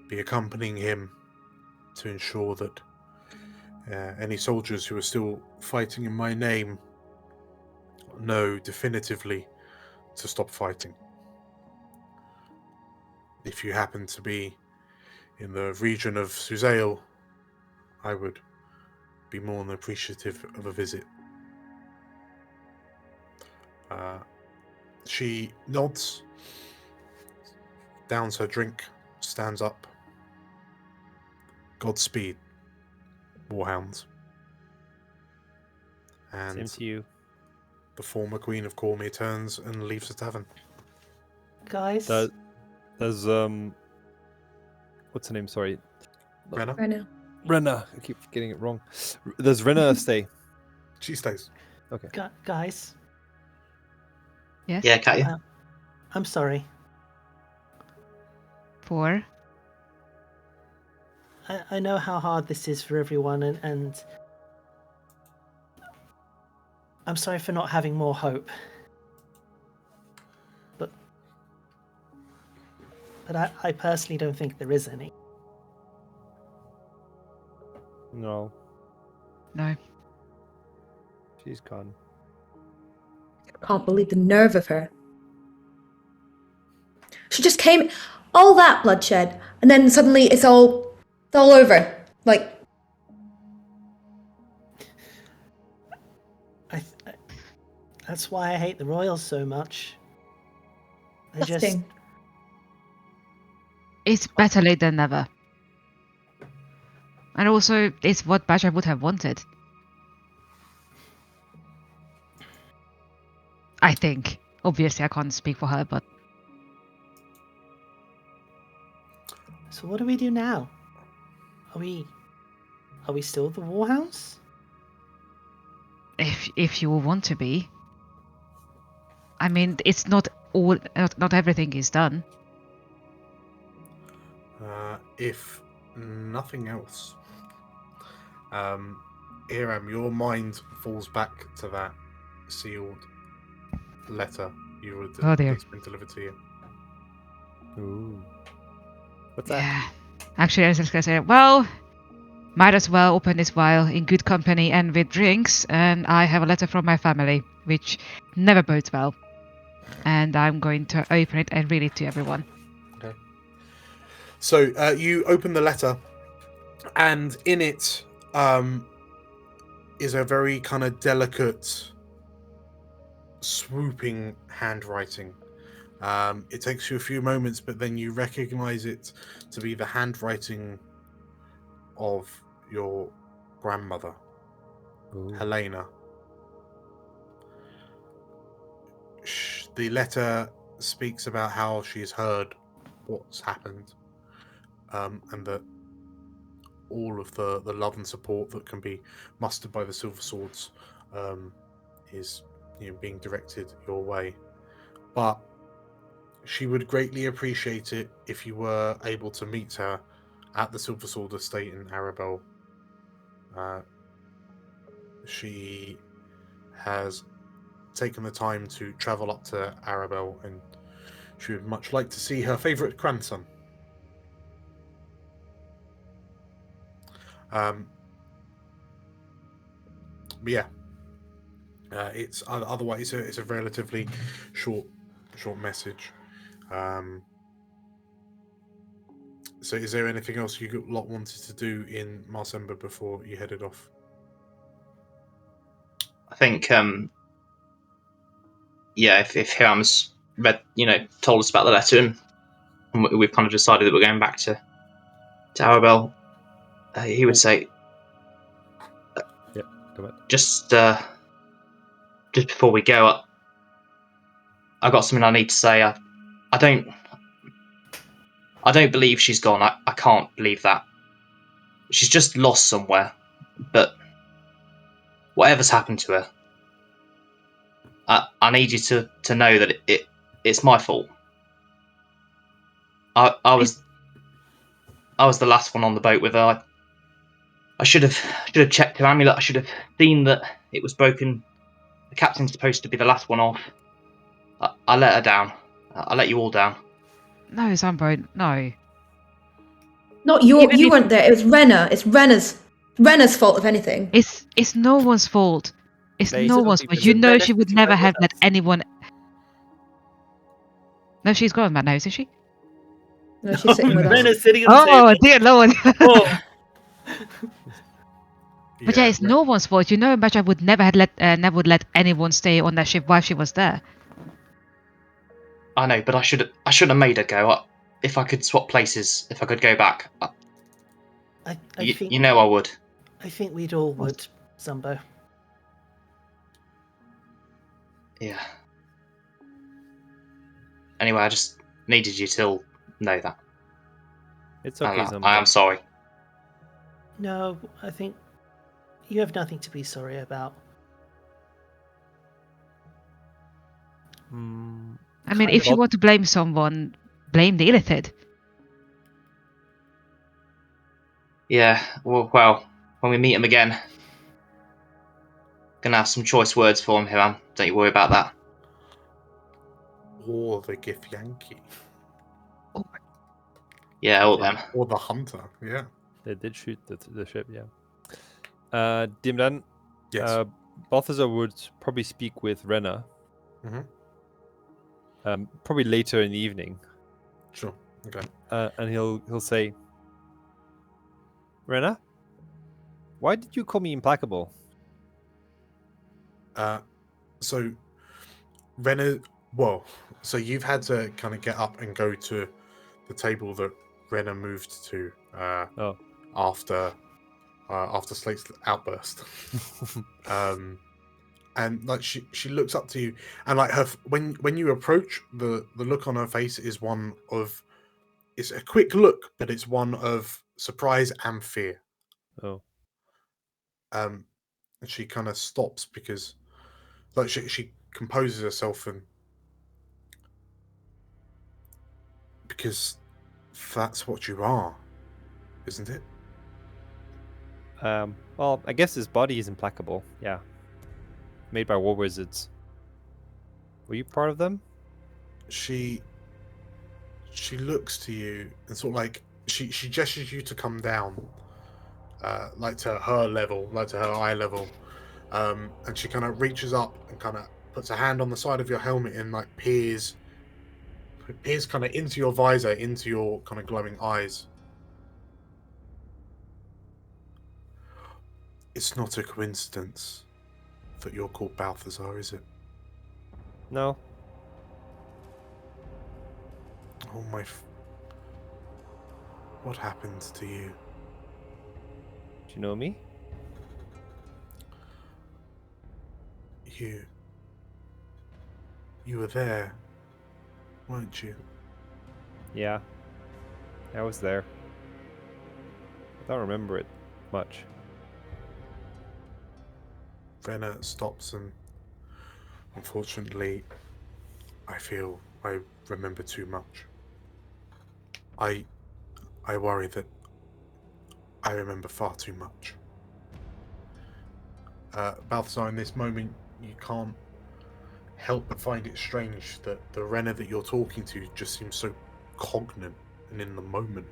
be accompanying him to ensure that any soldiers who are still fighting in my name know definitively to stop fighting. If you happen to be in the region of Suzail, I would be more than appreciative of a visit. She nods, downs her drink, stands up. Godspeed, Warhounds. And Same to you. the former Queen of Cormyr turns and leaves the tavern. Guys. There's what's her name? Sorry, Renna? Right now. Renna. I keep getting it wrong. Does Renna stay? She stays. Okay. Guys. Yes? Yeah, Katya. I'm sorry. For? I know how hard this is for everyone, and I'm sorry for not having more hope. But I personally don't think there is any. No, No. she's gone. Can't believe the nerve of her. She just came, all that bloodshed, and then suddenly it's all over. Like, That's why I hate the Royals so much. They just disgusting. It's better late than never. And also, it's what Badger would have wanted. I think. Obviously, I can't speak for her, but So what do we do now? Are we still the Warhounds? if you want to be. I mean, it's not everything is done. If nothing else, Hiram, your mind falls back to that sealed letter you would Oh dear. it's been delivered to you. Ooh. What's that? Yeah. Actually, I was just gonna say, well, might as well open this while in good company and with drinks. And I have a letter from my family, which never bodes well. And I'm going to open it and read it to everyone. Okay. So you open the letter, and in it is a very kind of delicate, swooping handwriting. It takes you a few moments, but then you recognize it to be the handwriting of your grandmother, Ooh. Helena. The letter speaks about how she's heard what's happened, and that all of the love and support that can be mustered by the Silver Swords is being directed your way. But she would greatly appreciate it if you were able to meet her at the Silversword Estate in Arabel. She has taken the time to travel up to Arabel, and she would much like to see her favourite grandson. But yeah, it's otherwise it's a relatively short message. So is there anything else you lot wanted to do in Marsember before you headed off? I think, if Hiram's read, told us about the letter, and and we've kind of decided that we're going back to Arabel, he would say, Yeah, go ahead. just before we go, I got something I need to say. I don't believe she's gone. I can't believe that. She's just lost somewhere. But whatever's happened to her, I need you to know that it's my fault. I was the last one on the boat with her. I should have checked her amulet. I should have seen that it was broken. The captain's supposed to be the last one off. I let her down. I let you all down. No, Zumbo, no. Not your. Even You if- weren't there. It was Renner. It's Renner's fault, if anything. It's no one's fault. It's Lazy no don't one's be fault. busy. You know Let she us would do never that have with let us. anyone. No, she's gone, man. Now, isn't she? No, she's sitting with us. Renner's sitting on the Oh table. dear lord! Oh, But yeah, it's no one's fault. You know, Badger would never would let anyone stay on that ship while she was there. I know, but I shouldn't have made her go. If I could swap places, if I could go back, I you think know I would. I think we'd all would, Zumbo. Yeah. Anyway, I just needed you to know that. It's okay, And Zumbo. I am sorry. No, I think you have nothing to be sorry about. Mm, I mean, Kind if you of. want to blame someone, blame the Illithid. Yeah. Well, when we meet him again, gonna have some choice words for him, Hiram. Don't you worry about that. Or the Gith Yankee. Yeah, all them. Or the Hunter, yeah. They did shoot the ship, yeah. Dimdan, Yes. Balthazar would probably speak with Rena. Mhm. Probably later in the evening. Sure. Okay. And he'll say, Rena, why did you call me implacable? So, so you've had to kind of get up and go to the table that Renner moved to after Slate's outburst. And like she looks up to you, and like when you approach, the look on her face is one of, it's a quick look, but it's one of surprise and fear. Oh. And she kind of stops because, like, she composes herself, and because that's what you are, isn't it? Well, I guess his body is implacable, yeah. Made by war wizards. Were you part of them? She looks to you and sort of like she gestures you to come down, like to her level, like to her eye level, and she kind of reaches up and kind of puts a hand on the side of your helmet and like peers kind of into your visor, into your kind of glowing eyes. It's not a coincidence that you're called Balthazar, is it? No. Oh my! What happened to you? Do you know me? You were there, weren't you? Yeah. I was there. I don't remember it much. Renner stops, and unfortunately, I feel I remember too much. I worry that I remember far too much. Balthazar, in this moment, you can't help but find it strange that the Renner that you're talking to just seems so cognate and in the moment.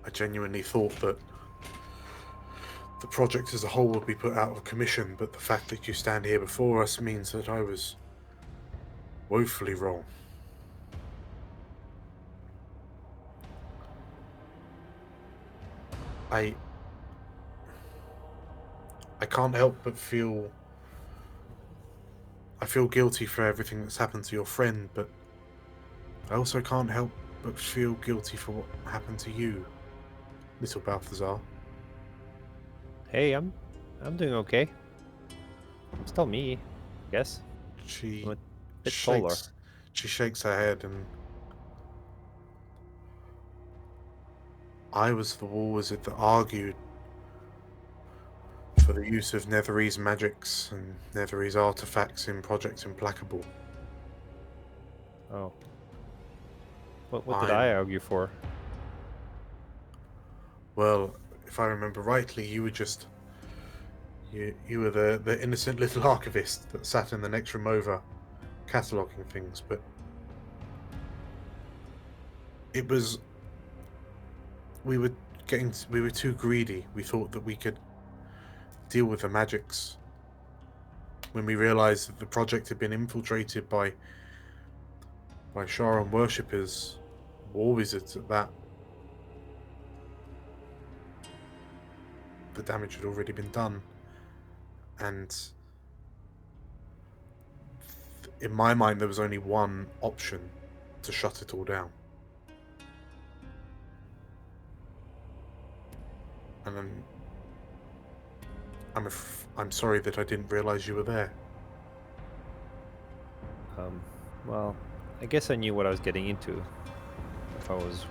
I genuinely thought that the project as a whole would be put out of commission, but the fact that you stand here before us means that I was woefully wrong. I can't help but feel... I feel guilty for everything that's happened to your friend, but I also can't help but feel guilty for what happened to you, little Balthazar. Hey, I'm doing okay. Still me, I guess. She I'm a bit taller. she shakes her head, and I was the war wizard that argued for the use of Netherese magics and Netherese artifacts in Project Implacable. Oh. What did I argue for? Well, if I remember rightly, you were just... You were the innocent little archivist that sat in the next room over, cataloguing things, but... It was... We were too greedy. We thought that we could deal with the magics. When we realised that the project had been infiltrated by Sharon worshippers, war wizards at that, the damage had already been done. And in my mind, there was only one option to shut it all down. And then I'm sorry that I didn't realize you were there. Well, I guess I knew what I was getting into if I was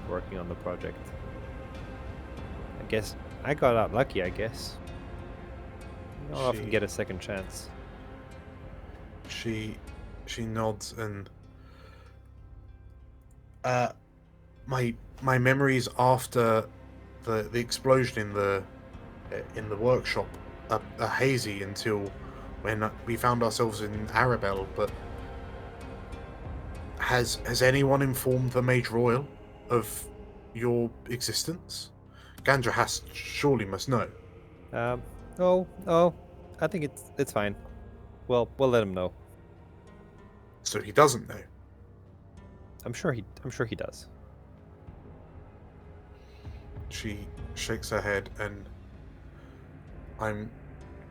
working on the project. I guess I got out lucky, I guess. You don't often get a second chance. She nods, and my memories after the explosion in the workshop are hazy until when we found ourselves in Arabel. But has anyone informed the Mage Royal of your existence? Gandra surely must know. Oh, I think it's fine. Well, we'll let him know. So he doesn't know. I'm sure he does. She shakes her head, and I'm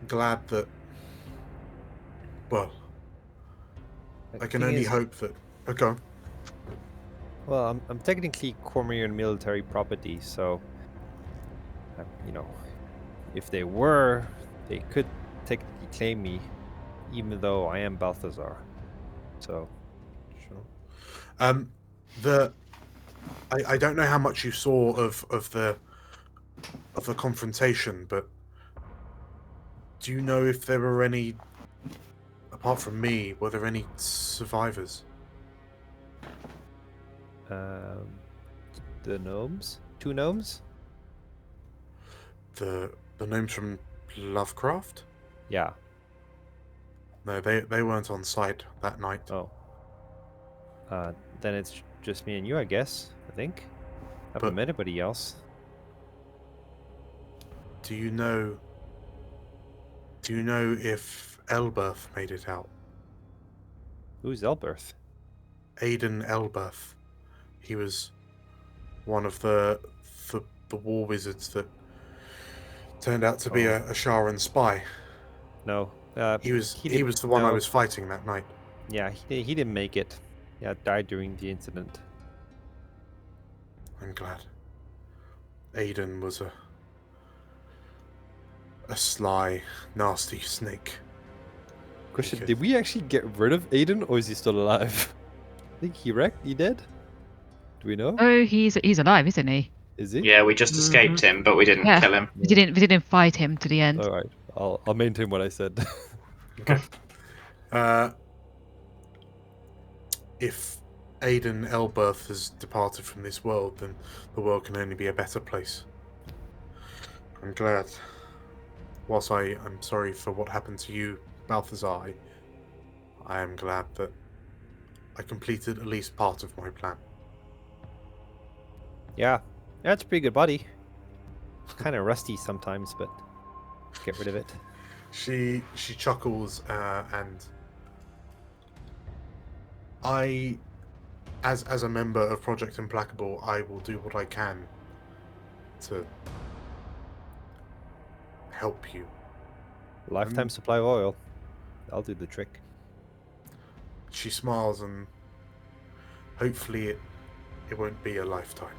glad that... Well, I can only hope that... Okay. Well, I'm technically Cormyr military property, so if they were, they could technically claim me, even though I am Balthazar. So, sure. I don't know how much you saw of the confrontation, but do you know if there were any, apart from me, were there any survivors? The gnomes? 2 gnomes? The gnomes from Lovecraft? Yeah. No, they weren't on site that night. Oh. Then it's just me and you, I guess. I think. I haven't met anybody else. Do you know if Elberth made it out? Who's Elberth? Aidan Elberth. He was one of the war wizards that turned out to be a Sharon spy. No. He was the one I was fighting that night. Yeah, he didn't make it. Yeah, died during the incident. I'm glad. Aidan was a sly, nasty snake. Question: did we actually get rid of Aidan, or is he still alive? I think he wrecked. He dead? Do we know? Oh, he's alive, isn't he? Is he? Yeah, we just escaped him, but we didn't kill him. We didn't fight him to the end. All right, I'll maintain what I said. Okay. If Aidan Elberth has departed from this world, then the world can only be a better place. I'm glad. Whilst I'm sorry for what happened to you, Balthazar, I am glad that I completed at least part of my plan. Yeah, that's a pretty good body. Kind of rusty sometimes, but get rid of it. She chuckles, and I, as a member of Project Implacable, I will do what I can to help you Lifetime supply of oil. I'll do the trick. She smiles, and hopefully it won't be a lifetime.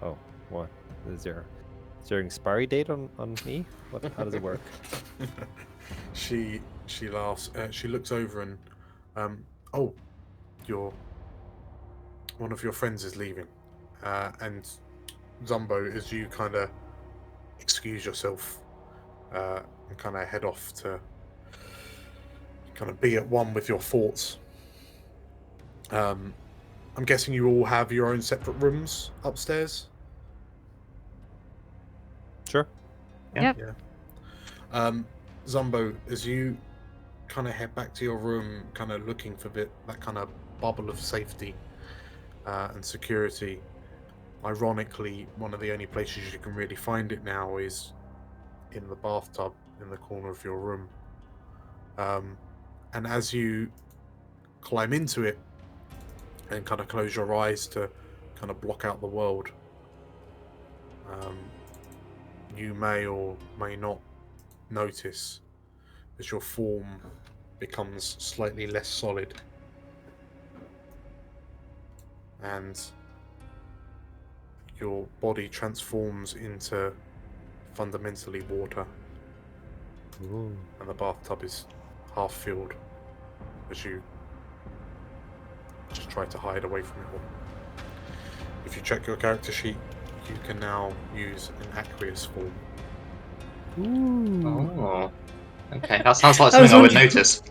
Oh, what? Is there an expiry date on me? How does it work? She laughs. She looks over and, oh, one of your friends is leaving, and Zumbo, as you kind of excuse yourself and kind of head off to kind of be at one with your thoughts. I'm guessing you all have your own separate rooms upstairs. Sure. Yep. Yeah. Zumbo, as you kind of head back to your room, kind of looking for that kind of bubble of safety and security, ironically, one of the only places you can really find it now is in the bathtub in the corner of your room. And as you climb into it and kind of close your eyes to kind of block out the world, you may or may not notice as your form becomes slightly less solid and your body transforms into fundamentally water. Ooh. And the bathtub is half filled as you just try to hide away from it all. If you check your character sheet, you can now use an aqueous form. Oh. Okay, that sounds like something I would notice.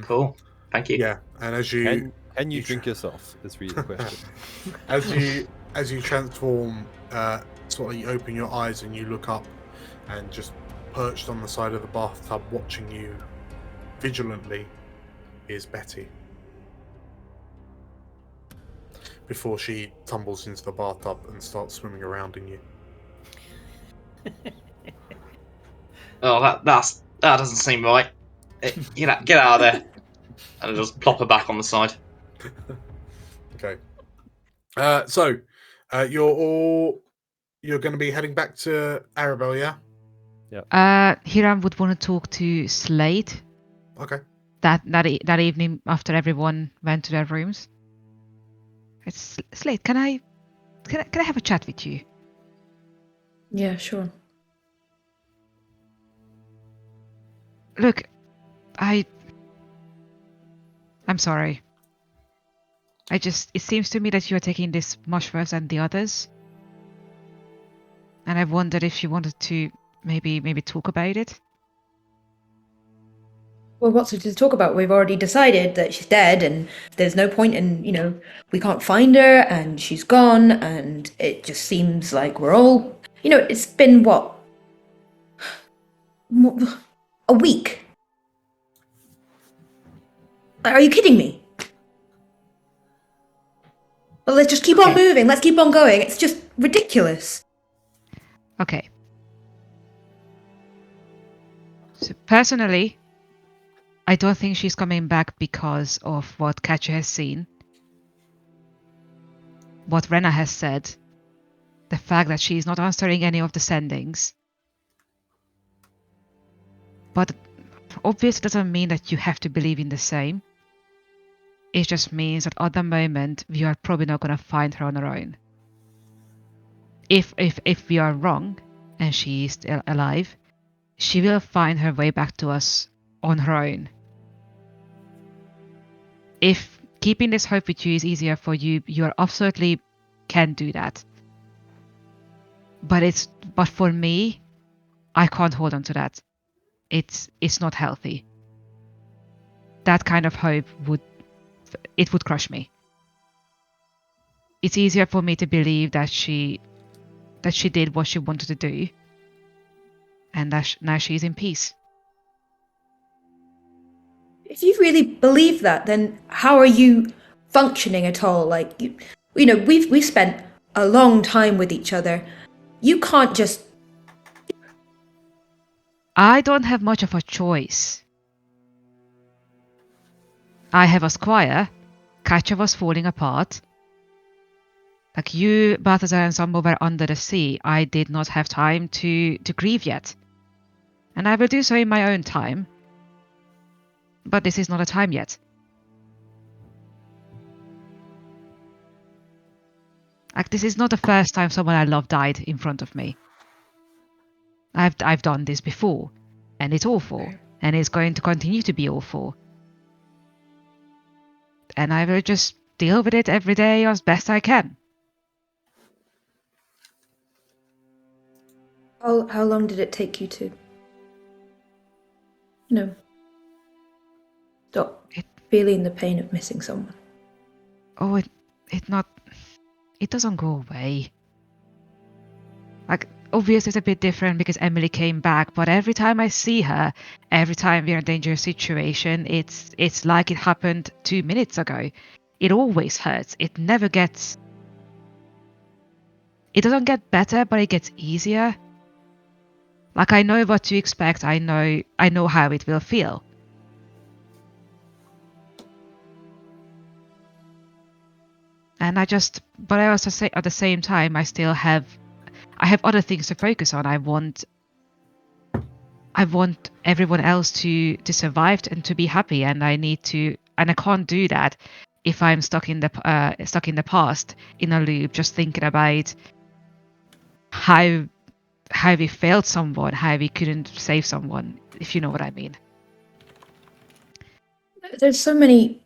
Cool. Thank you. Yeah, and as you can you drink yourself? Is really the question. as you transform, sort of you open your eyes and you look up, and just perched on the side of the bathtub, watching you vigilantly, is Betty. Before she tumbles into the bathtub and starts swimming around in you. Oh, that doesn't seem right. Get out of there, and just plop her back on the side. Okay. So you're going to be heading back to Arabel, yeah? Hiram would want to talk to Slate. Okay. That evening after everyone went to their rooms. It's Slate. Can I have a chat with you? Yeah, sure. Look, I'm sorry. It seems to me that you are taking this much worse than the others. And I wondered if you wanted to maybe talk about it. Well, what's there to talk about? We've already decided that she's dead, and there's no point in, we can't find her, and she's gone, and it just seems like we're all, it's been what? A week. Are you kidding me? Well, let's just keep on moving. Let's keep on going. It's just ridiculous. Okay. So personally, I don't think she's coming back because of what Katya has seen, what Rena has said, the fact that she's not answering any of the sendings. But obviously doesn't mean that you have to believe in the same. It just means that at the moment we are probably not going to find her on her own. If we are wrong and she is still alive, she will find her way back to us on her own. If keeping this hope with you is easier for you, you absolutely can do that. But for me, I can't hold on to that. It's not healthy. That kind of hope would crush me. It's easier for me to believe that she did what she wanted to do, and that now she's in peace. If you really believe that, then how are you functioning at all? Like, we've spent a long time with each other. You can't just... I don't have much of a choice. I have a squire. Katya was falling apart. Like you, Balthazar and Zumbo were under the sea. I did not have time to grieve yet. And I will do so in my own time. But this is not a time yet. Like this is not the first time someone I love died in front of me. I've done this before, and it's awful, and it's going to continue to be awful. And I will just deal with it every day as best I can. How long did it take you to, stop feeling the pain of missing someone? Oh, it doesn't go away. Like, obviously it's a bit different because Emily came back, but every time I see her, every time we're in a dangerous situation, it's like it happened 2 minutes ago. It always hurts. It doesn't get better, but it gets easier. Like, I know what to expect. I know how it will feel. And but I also say at the same time, I have other things to focus on. I want everyone else to survive and to be happy, and I can't do that if I'm stuck in the past in a loop, just thinking about how we failed someone, how we couldn't save someone, if you know what I mean. There's so many.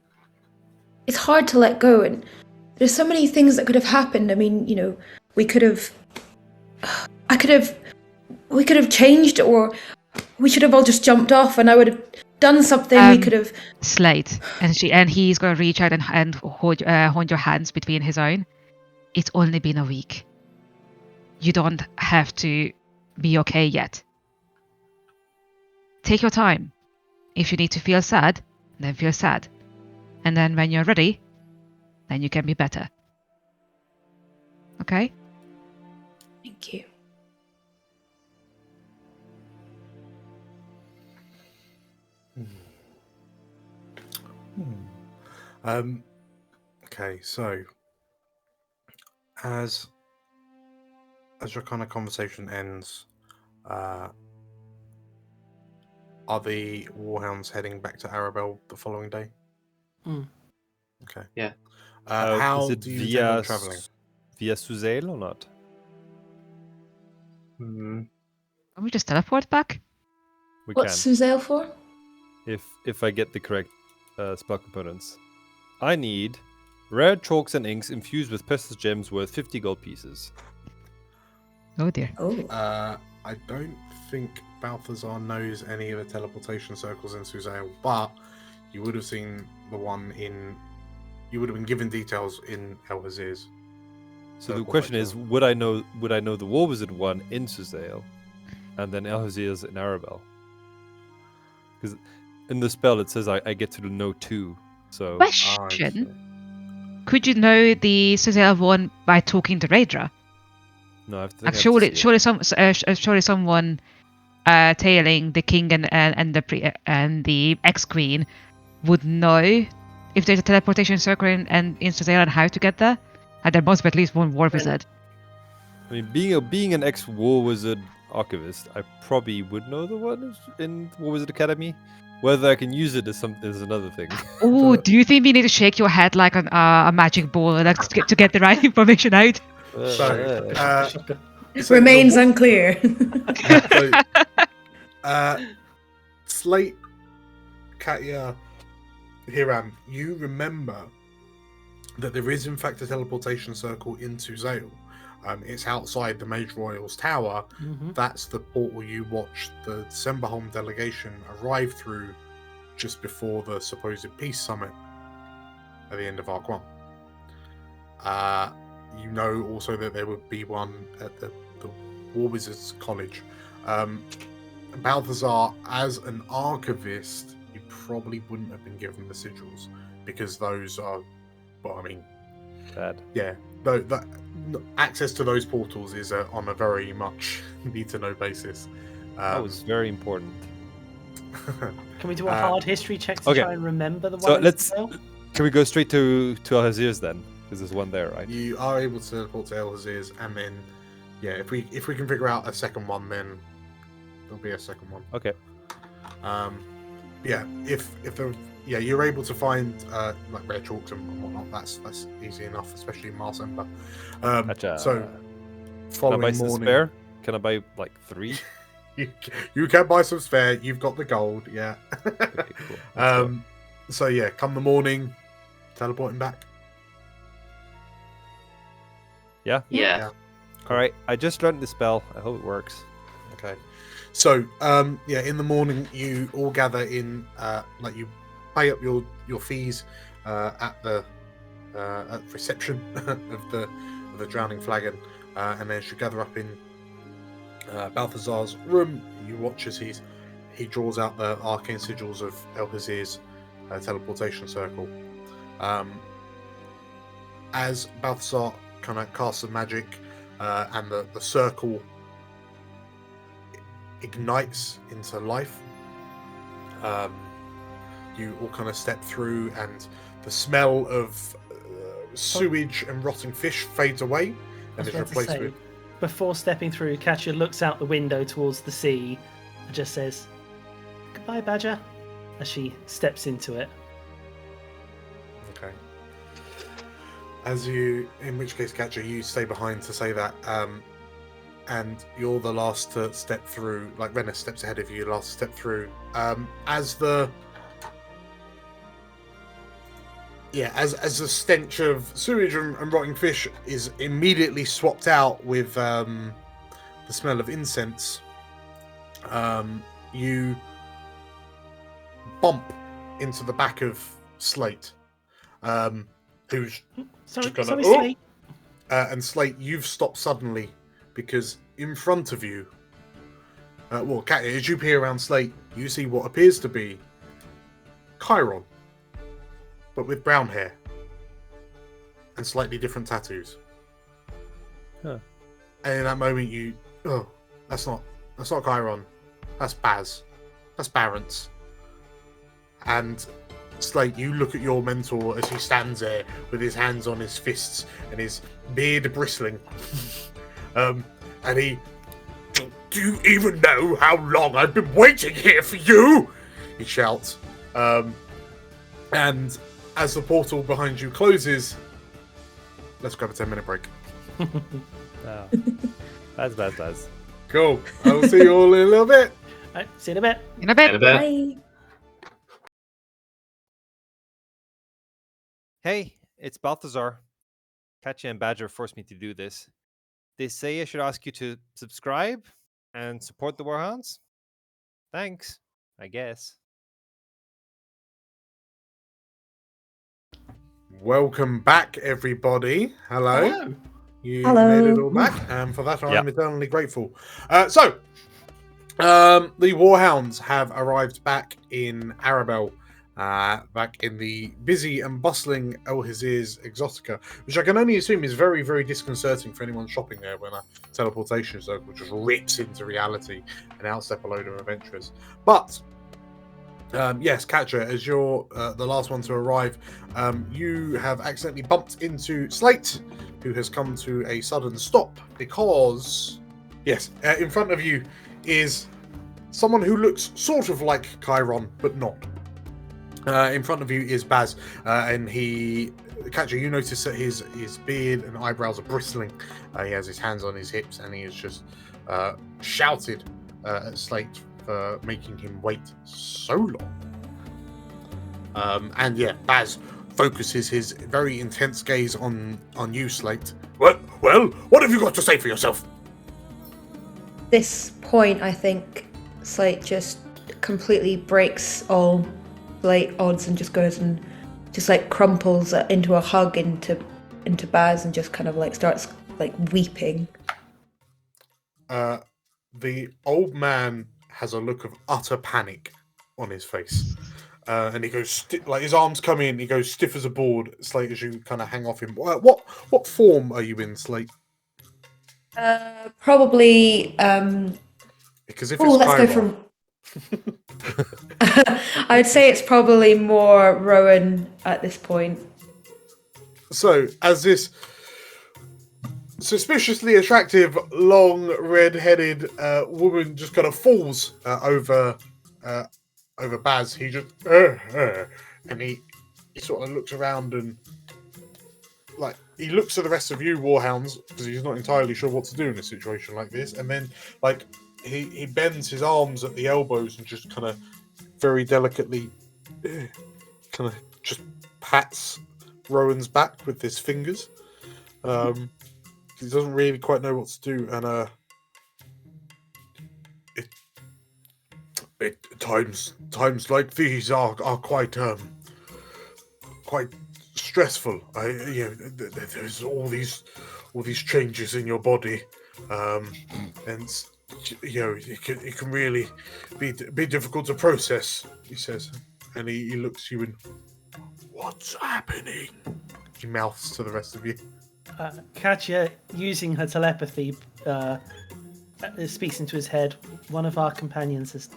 It's hard to let go, and there's so many things that could have happened. I mean, we could have changed, or we should have all just jumped off, and I would have done something. We could have. Slate, and he's going to reach out and hold your hands between his own. It's only been a week. You don't have to be okay yet. Take your time. If you need to feel sad, then feel sad. And then when you're ready, then you can be better. Okay? Thank you. Okay, so as your kind of conversation ends, are the Warhounds heading back to Arabel the following day? Okay. Yeah. How is it do you intend on traveling? via Suzail or not? Can we just teleport back? We What's can. Suzail for? If I get the correct spell components. I need rare chalks and inks infused with precious gems worth 50 gold pieces. Oh dear. Oh. I don't think Balthazar knows any of the teleportation circles in Suzail, but you would have seen the one in. You would have been given details in El Hazir's. So the question is, would I know the War Wizard one in Suzail, and then El Hazir's in Arabel? Because in the spell it says I get to know two. So Question: could you know the Suzail one by talking to Raedra? No, I have to Like think surely someone tailing the king and the ex-queen would know if there's a teleportation circle in Suzail and how to get there. And there must be at least one war wizard. I mean, being an ex-War Wizard archivist, I probably would know the one in War Wizard Academy. Whether I can use it is another thing. Oh, do you think we need to shake your head like a magic ball to get the right information out? Remains unclear. Slate, Katya, Hiram, you remember that there is in fact a teleportation circle into Zale. It's outside the Mage Royal's tower. That's the portal you watched the Semberholm delegation arrive through just before the supposed peace summit at the end of Arc 1. You know also that there would be one at the War Wizards College. Balthazar, as an archivist, you probably wouldn't have been given the sigils because those are, well, I mean, bad. Yeah, access to those portals is on a very much need-to-know basis. That was very important. Can we do a hard history check to okay. try and remember the one? So can we go straight to Al Hazir's then? Because there's one there, right? You are able to teleport to Elhazir's, and then, yeah, if we can figure out a second one, then there'll be a second one. Okay. Yeah, you're able to find like rare chalks and whatnot. That's easy enough, especially in Marsember. Gotcha. So, Can I following buy some morning, spare? Can I buy like 3? you can buy some spare. You've got the gold, yeah. Okay, cool. Let's go. So yeah, come the morning, teleporting back. Yeah. Yeah. All right. I just learned the spell. I hope it works. Okay. So, in the morning, you all gather in, like you pay up your fees at the reception of the Drowning Flagon, and then as you gather up in Balthazar's room, you watch as he draws out the arcane sigils of Elhazir's teleportation circle. As Balthazar kind of casts some magic, and the circle ignites into life. You all kind of step through, and the smell of sewage and rotting fish fades away and is replaced with. Before stepping through, Katya looks out the window towards the sea and just says, "Goodbye, Badger," as she steps into it. Okay. In which case, Katya, you stay behind to say that. And you're the last to step through. Like Renna steps ahead of you, last to step through. As the stench of sewage and rotting fish is immediately swapped out with the smell of incense, you bump into the back of Slate, who's Slate. And Slate, you've stopped suddenly. Because in front of you, Katya, as you peer around Slate, you see what appears to be Chiron, but with brown hair and slightly different tattoos. Huh. And in that moment, that's not Chiron, that's Baz, that's Barrence. And Slate, you look at your mentor as he stands there with his hands on his fists and his beard bristling. And he, do you even know how long I've been waiting here for you? He shouts. And as the portal behind you closes, let's grab a 10-minute break. Oh. That's. Cool. I'll see you all in a little bit. All right, see you in a bit. In a bit. Bye. Hey, it's Balthazar. Katya and Badger forced me to do this. They say I should ask you to subscribe and support the Warhounds. Thanks, I guess. Welcome back, everybody. Hello. You Hello. made it all back, and for that I'm eternally grateful. So, the Warhounds have arrived back in Arabel, back in the busy and bustling Elhazir's Exotica, which I can only assume is very, very disconcerting for anyone shopping there when a teleportation circle just rips into reality and outstep a load of adventurers. But yes, Katya, as you're the last one to arrive, you have accidentally bumped into Slate, who has come to a sudden stop because, yes, in front of you is someone who looks sort of like Chiron, but not. In front of you is Baz, and Katya, you notice that his beard and eyebrows are bristling. He has his hands on his hips, and he has just shouted at Slate for making him wait so long. And yeah, Baz focuses his very intense gaze on you, Slate. Well, what have you got to say for yourself? This point, I think Slate just completely breaks all late odds and just goes and just like crumples into a hug into Baz and just kind of like starts like weeping. The old man has a look of utter panic on his face, and he goes like his arms come in. He goes stiff as a board. Slate, as you kind of hang off him. What form are you in, Slate? Probably. Because if let's Chiron, go from. I'd say it's probably more Rowan at this point. So, as this suspiciously attractive, long, red-headed woman just kind of falls over Baz, he just and he sort of looks around and like he looks at the rest of you Warhounds because he's not entirely sure what to do in a situation like this, and then like he bends his arms at the elbows and just kind of very delicately kind of just pats Rowan's back with his fingers. He doesn't really quite know what to do, and times like these are quite stressful. There's all these changes in your body, and it can really be difficult to process. He says, and he looks at you and, what's happening? He mouths to the rest of you. Katya, using her telepathy, speaks into his head. One of our companions has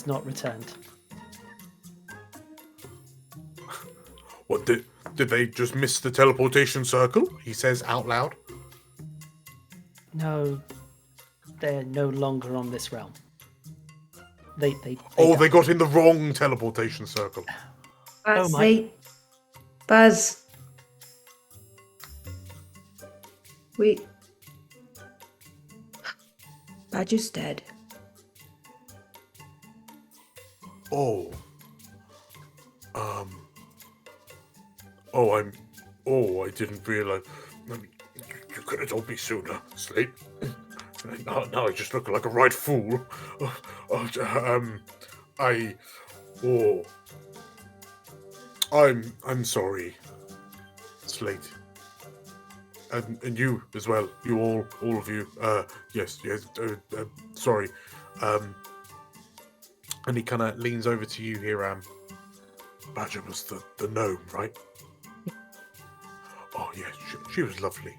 not returned. What did they just miss the teleportation circle? He says out loud. No, they're no longer on this realm. They got in the wrong teleportation circle. Baz, Oh my- Baz. Badger's dead. I didn't realize. You could have told me sooner, Slate. Now I just look like a right fool. I'm sorry, Slate. And you as well. You all of you. Yes. Sorry. And he kind of leans over to you, Hiram. Badger was the gnome, right? Oh yeah, she was lovely.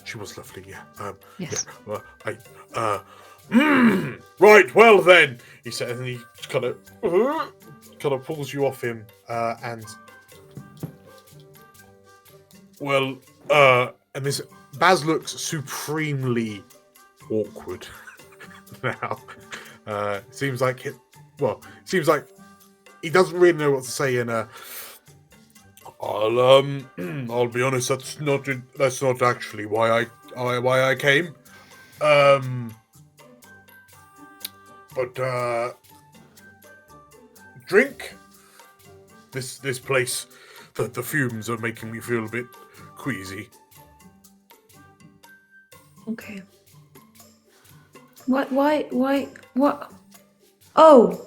She was lovely. Yeah. Yes. Yeah. Right. Well then, he said, and he kind of pulls you off him, and. Well, and this Baz looks supremely awkward now. Seems like he doesn't really know what to say, and I'll be honest, that's not actually why I came. But drink. This place, the fumes are making me feel a bit queasy. Okay. What? Oh!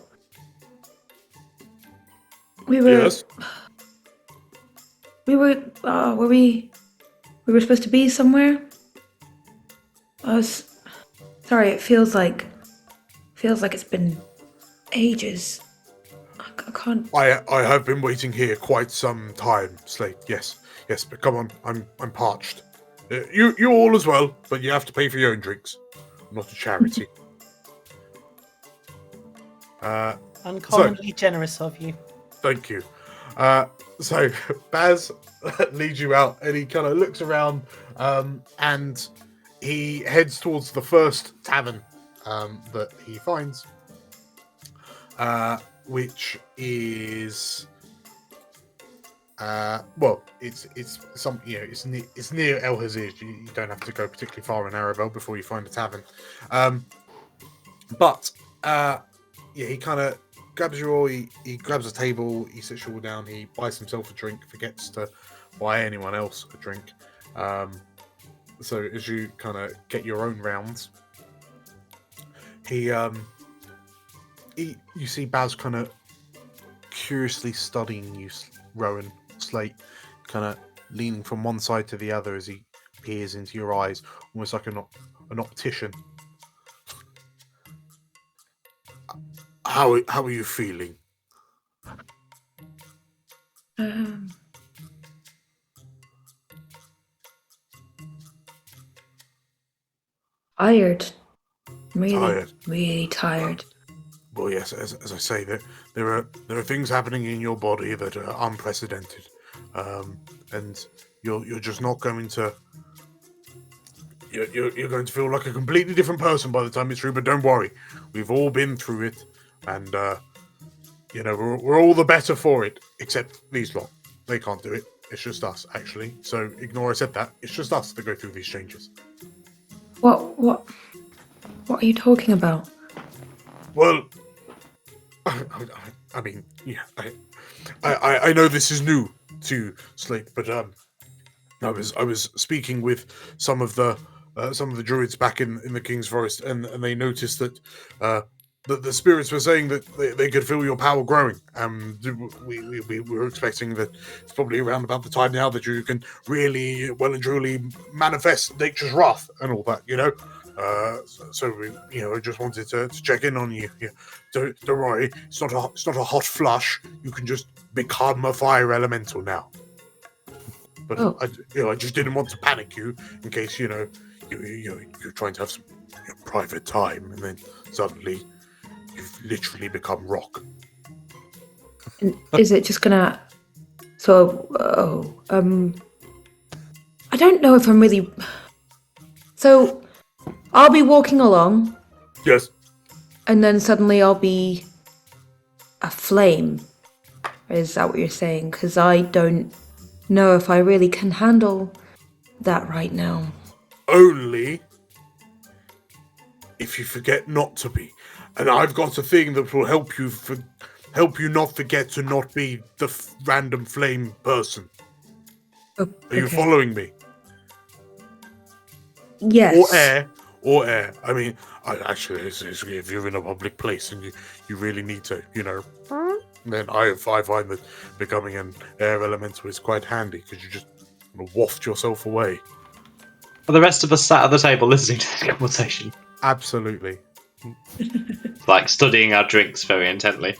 Yes. We were supposed to be somewhere? Sorry, it feels like it's been ages. I can't. I have been waiting here quite some time, Slate. Yes, but come on, I'm parched. You all as well, but you have to pay for your own drinks. I'm not a charity. Uncommonly generous of you. Thank you. So Baz leads you out, and he kind of looks around, and he heads towards the first tavern that he finds, which is it's some it's near El Hazir. You don't have to go particularly far in Arabel before you find a tavern, he kind of grabs you all. He grabs a table. He sits you all down. He buys himself a drink. Forgets to buy anyone else a drink. So as you kind of get your own rounds, you see Baz kind of curiously studying you, Rowan, Slate, kind of leaning from one side to the other as he peers into your eyes, almost like an optician. How are you feeling? Tired. Tired. Really tired. Well, yes, as I say, there are things happening in your body that are unprecedented, and you're just not going to. You're going to feel like a completely different person by the time it's through. But don't worry, we've all been through it, and we're all the better for it. Except these lot, they can't do it. It's just us, actually. So ignore I said that. It's just us that go through these changes. What are you talking about? Well, I mean, yeah, I know this is new to Slate, but I was speaking with some of the druids back in the King's Forest, and they noticed that the spirits were saying that they could feel your power growing. We were expecting that it's probably around about the time now that you can really well and truly manifest nature's wrath and all that, So we, I just wanted to check in on you. Yeah. Don't worry, it's not a hot flush. You can just become a fire elemental now. But I just didn't want to panic you in case you're trying to have some private time, and then suddenly you've literally become rock. And is it just gonna? I don't know if I'm really. So, I'll be walking along. Yes. And then suddenly I'll be a flame. Is that what you're saying? Because I don't know if I really can handle that right now. Only if you forget not to be. And I've got a thing that will help you not forget to not be the random flame person. Oh, Are you following me? Yes. Or air. I mean, if you're in a public place and you really need to, then I find that becoming an air elemental is quite handy, because you just waft yourself away. Are the rest of us sat at the table listening to this conversation? Absolutely. Like studying our drinks very intently.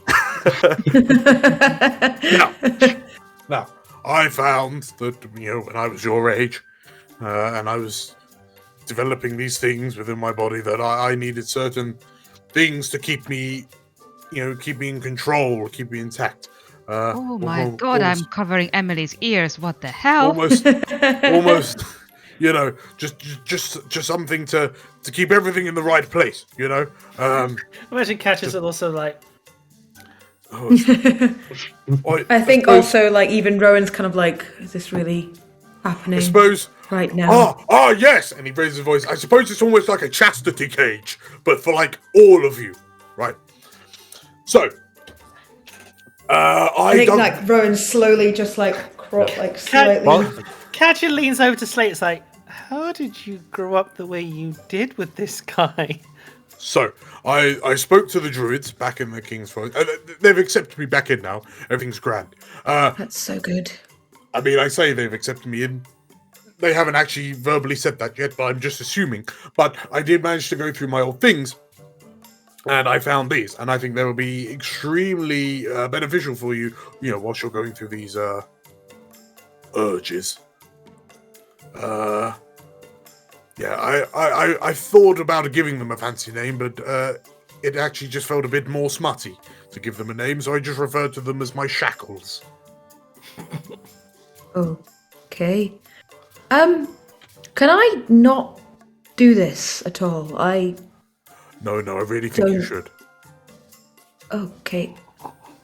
Now, I found that, when I was your age, and I was developing these things within my body, that I needed certain things to keep me in control, keep me intact. Oh my god, I'm covering Emily's ears. What the hell? Almost, just something to keep everything in the right place, Imagine Katya's also like. I think also, like, even Rowan's kind of like, is this really happening? I suppose. Right now. Yes! And he raises his voice. I suppose it's almost like a chastity cage, but for, like, all of you, right? So, I think, like, Rowan slowly just, like, slightly... Katya leans over to Slate. It's like, how did you grow up the way you did with this guy? So, I spoke to the druids back in the King's Forest. They've accepted me back in now. Everything's grand. That's so good. I mean, I say they've accepted me in. They haven't actually verbally said that yet, but I'm just assuming. But I did manage to go through my old things, and I found these, and I think they will be extremely beneficial for you, whilst you're going through these urges. I thought about giving them a fancy name, but it actually just felt a bit more smutty to give them a name, so I just referred to them as my shackles. Okay. Can I not do this at all? No, I really think you should. Okay.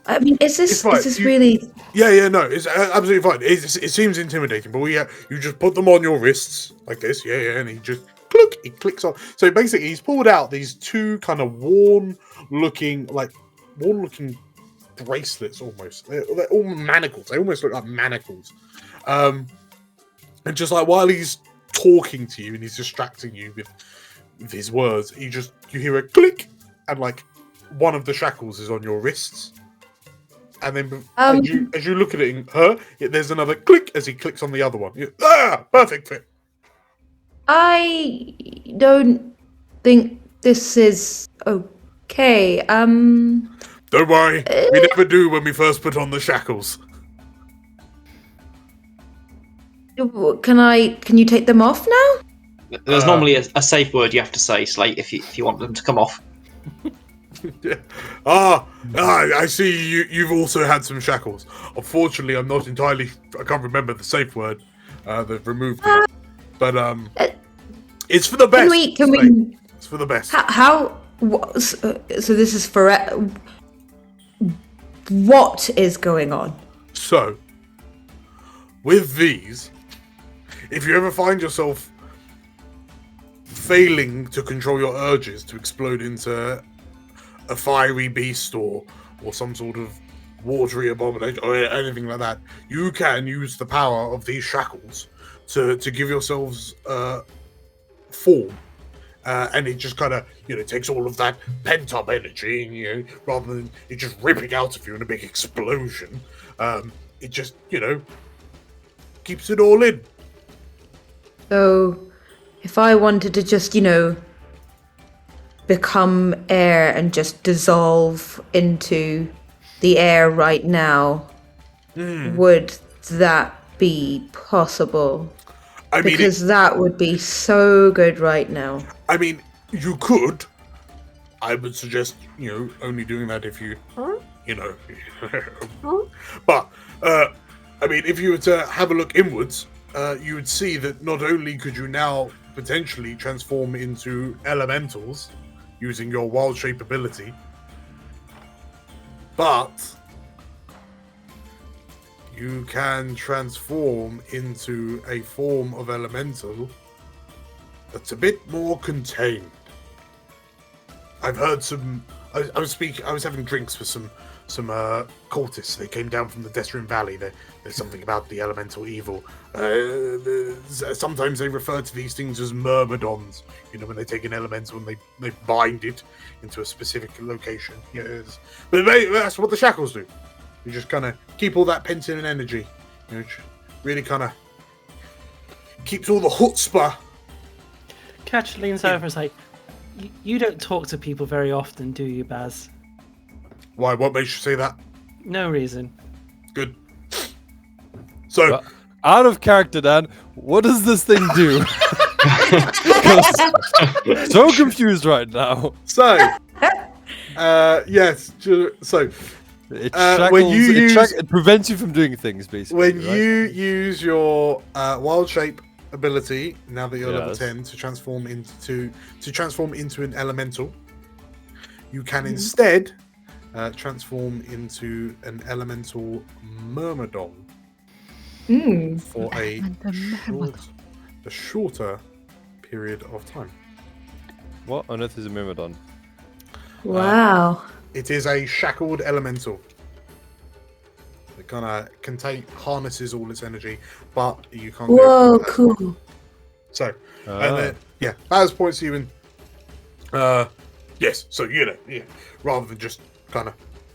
I mean, is this really... Yeah, no, it's absolutely fine. It seems intimidating, but you just put them on your wrists, like this, and he just, he clicks on. So basically, he's pulled out these two kind of worn-looking bracelets, almost. They're all manacles. They almost look like manacles. And just like while he's talking to you and he's distracting you with his words, you hear a click, and like one of the shackles is on your wrists, and then as you look at it, there's another click as he clicks on the other one. Perfect fit. I don't think this is okay. Don't worry, we never do when we first put on the shackles. Can you take them off now? There's normally a safe word you have to say, Slate, if you want them to come off. I see you've also had some shackles. Unfortunately, I can't remember the safe word. They've removed them. But it's for the best. Can we? It's for the best. So this is for what is going on? So, with these, if you ever find yourself failing to control your urges to explode into a fiery beast or some sort of watery abomination or anything like that, you can use the power of these shackles to give yourselves form. And it just kind of, takes all of that pent-up energy, rather than it just ripping out of you in a big explosion. It just, keeps it all in. So, if I wanted to just, become air and just dissolve into the air right now, would that be possible? Because that would be so good right now. I mean, you could. I would suggest, only doing that if you, But, if you were to have a look inwards, you would see that not only could you now potentially transform into elementals using your wild shape ability, but you can transform into a form of elemental that's a bit more contained. I've heard some. I was having drinks with some cultists. They came down from the Desrin Valley. There's something about the elemental evil. Sometimes they refer to these things as myrmidons. When they take an elemental and they bind it into a specific location. But that's what the shackles do. You just kind of keep all that pent-in energy. Which really kind of keeps all the chutzpah. Katya leans over and is like, you don't talk to people very often, do you, Baz? Why? What makes you say that? No reason. Good. So, Well, out of character, Dan, what does this thing do? So confused right now. So, yes. So, It when shackles, it prevents you from doing things, basically. when right? you use your wild shape ability, now that you're level Yes. 10, to transform into an elemental, you can instead transform into an elemental myrmidon for a shorter period of time. What on earth is a myrmidon? Wow. It is a shackled elemental. It kind of harnesses all its energy, but you can't. Whoa, cool. So, and then Baz points to you and yes. So rather than just kind of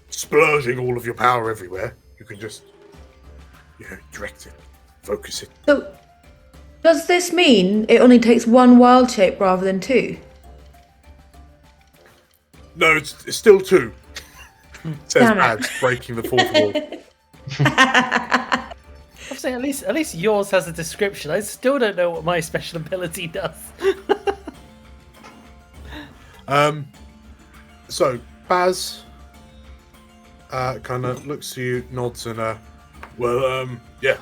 splurging all of your power everywhere, you can just direct it, focus it. So, does this mean it only takes one wild shape rather than two? No, it's still two. Says Damn it. Baz, breaking the fourth wall. I'm saying at least yours has a description. I still don't know what my special ability does. So Baz kind of looks to you, nods, and I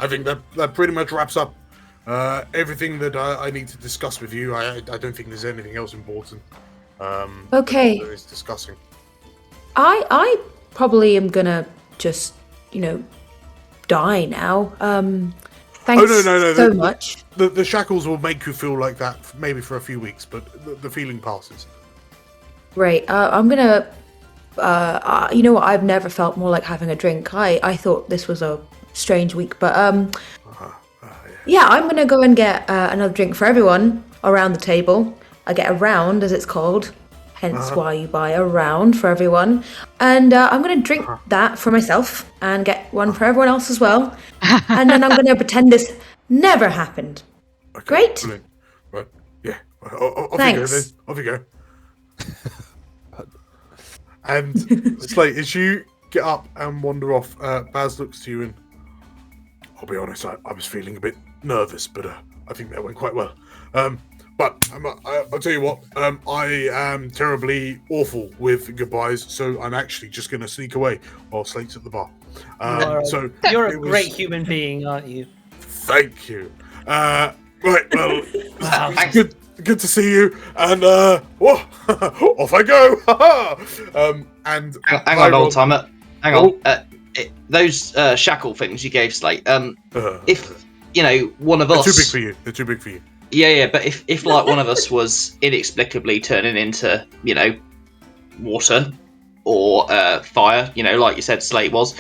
think that pretty much wraps up everything that I need to discuss with you. I don't think there's anything else important. Okay. That is discussing. I probably am gonna just, die now. Thanks no. so much. The shackles will make you feel like that maybe for a few weeks, but the feeling passes. Great. I'm gonna. You know what? I've never felt more like having a drink. I thought this was a strange week, but yeah, I'm gonna go and get another drink for everyone around the table. I get a round, as it's called, hence why you buy a round for everyone. And I'm gonna drink that for myself and get one for everyone else as well. And then I'm gonna pretend this never happened. Okay, Great. Brilliant. Right. Yeah. Off Thanks. you go then. Off you go. And Slate, as you get up and wander off, Baz looks to you and I'll be honest, I was feeling a bit nervous, but I think that went quite well. But I'll tell you what, I am terribly awful with goodbyes, so I'm actually just going to sneak away while Slate's at the bar. You're a great human being, aren't you? Thank you. Right, well, Wow, thanks. good to see you, and off I go. And Hang on, old timer. Hang on. Those shackle things you gave Slate. If one of they're us, too big for you. They're too big for you. Yeah. But if like one of us was inexplicably turning into water or fire, like you said, Slate was.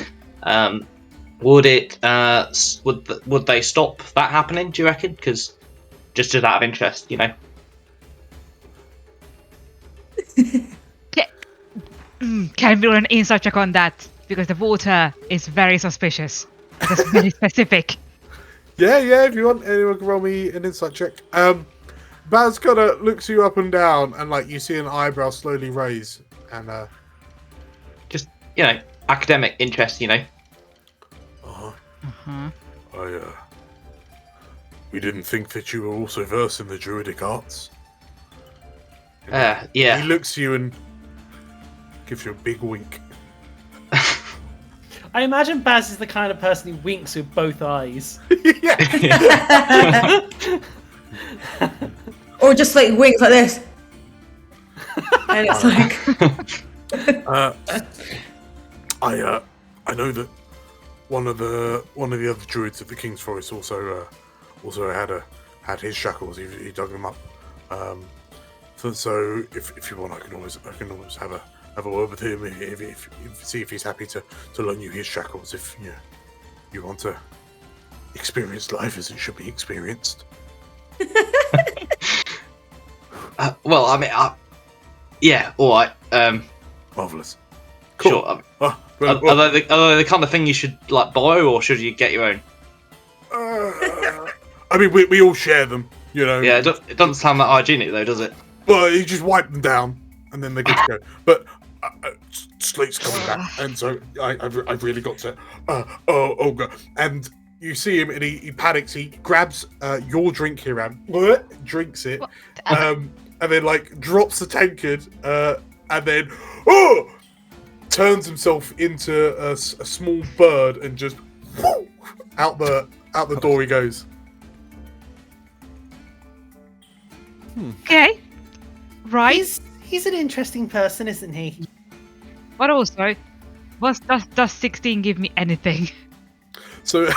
Would they stop that happening? Do you reckon? Because just out of interest, Can we run an insight check on that? Because the water is very suspicious. It's very specific. Yeah. If you want, anyone can roll me an insight check. Baz kind of looks you up and down, and like you see an eyebrow slowly raise, and just academic interest, we didn't think that you were also versed in the druidic arts. Yeah. He looks at you and gives you a big wink. I imagine Baz is the kind of person who winks with both eyes. Or just like winks like this. And it's like I know that one of the other druids at the King's Forest also had his shackles. He dug them up. So if you want, I can always have a word with him. If see if he's happy to loan you his shackles. If you want to experience life as it should be experienced. Well, I mean, yeah, all right. Marvelous. Cool. Sure. Are they the kind of thing you should like buy, or should you get your own? I mean, we all share them, Yeah, it doesn't sound that hygienic though, does it? Well, you just wipe them down, and then they're good to go. But Slate's coming back, and so I've really got to. Oh god! And you see him, and he panics. He grabs your drink, Hiram, drinks it, and then like drops the tankard, and then turns himself into a small bird, and just out the door he goes. Okay. Right. He's an interesting person, isn't he? But also, does 16 give me anything? So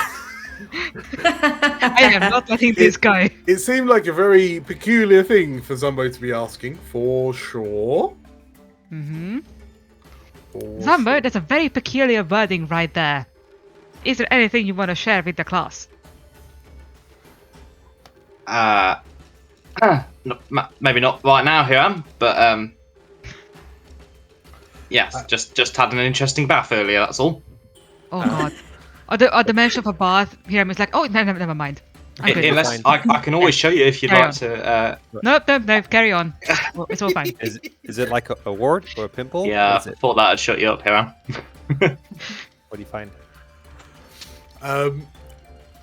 I am not letting this go. It seemed like a very peculiar thing for Zumbo to be asking, for sure. Mm-hmm. Zumbo, that's a very peculiar wording right there. Is there anything you want to share with the class? Maybe not right now, Hiram, but yeah, just had an interesting bath earlier. That's all. Oh god. At the mention of a bath, Hiram is like, oh, never mind. I'm good. Unless I can always show you if you'd Carry like to. No, carry on. It's all fine. Is it like a wart or a pimple? Yeah, I thought that'd shut you up, Hiram. What do you find?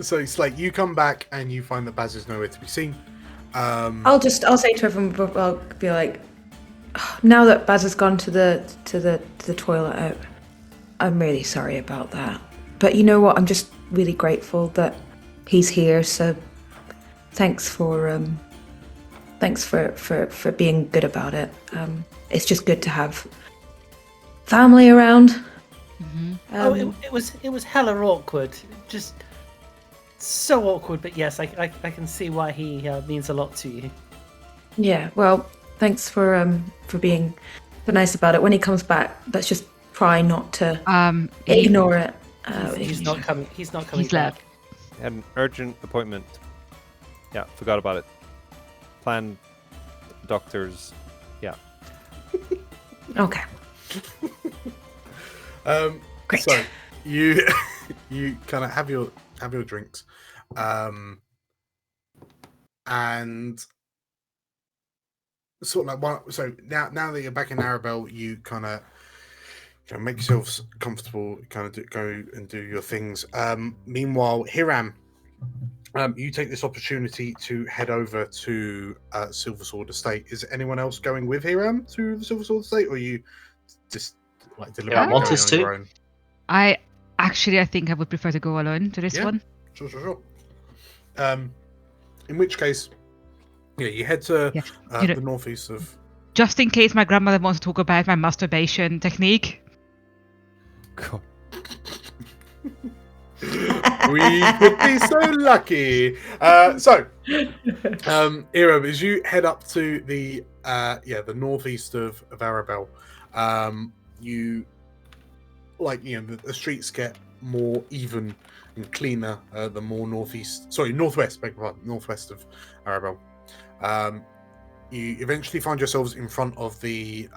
So it's like you come back and you find that Baz is nowhere to be seen. I'll say to everyone, I'll be like, now that Baz has gone to the toilet, I'm really sorry about that. But you know what? I'm just really grateful that he's here. So thanks for being good about it. It's just good to have family around. Mm-hmm. It was hella awkward. Just so awkward. But yes, I can see why he means a lot to you. Yeah. Well, thanks for being so nice about it. When he comes back, let's just try not to ignore it. He's not coming. He's not coming He's back. left. Had an urgent appointment. Yeah, forgot about it. Planned doctors. Yeah. Okay. Great. So you kind of have your drinks, and sort of like so now that you're back in Arabel, you kind of make yourselves comfortable, kind of go and do your things. Meanwhile, Hiram, You take this opportunity to head over to Silversword Estate. Is anyone else going with Hiram to the Silversword Estate, or are you just like deliberately Hiram want going us on to? your own? I think I would prefer to go alone to this Yeah. one. Sure. In which case, yeah, you head to Yeah. the northeast of. Just in case my grandmother wants to talk about my masturbation technique. God. We could be so lucky. Hiram, as you head up to the northeast of Arabel, you the streets get more even and cleaner the more northwest of Arabel. You eventually find yourselves in front of the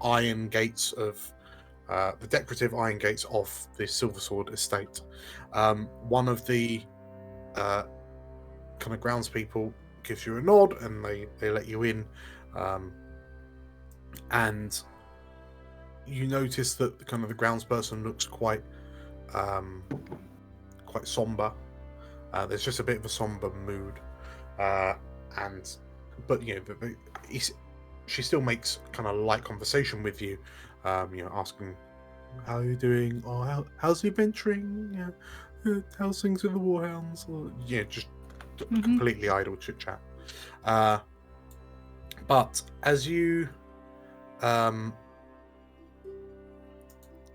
iron gates of the decorative iron gates of the Silversword Estate. One of the kind of groundspeople gives you a nod, and they let you in. And you notice that the groundsperson looks quite somber. There's just a bit of a somber mood, but she still makes kind of light conversation with you, asking how are you doing, or how's the adventuring, how's things with the Warhounds, or just completely idle chit chat. But as you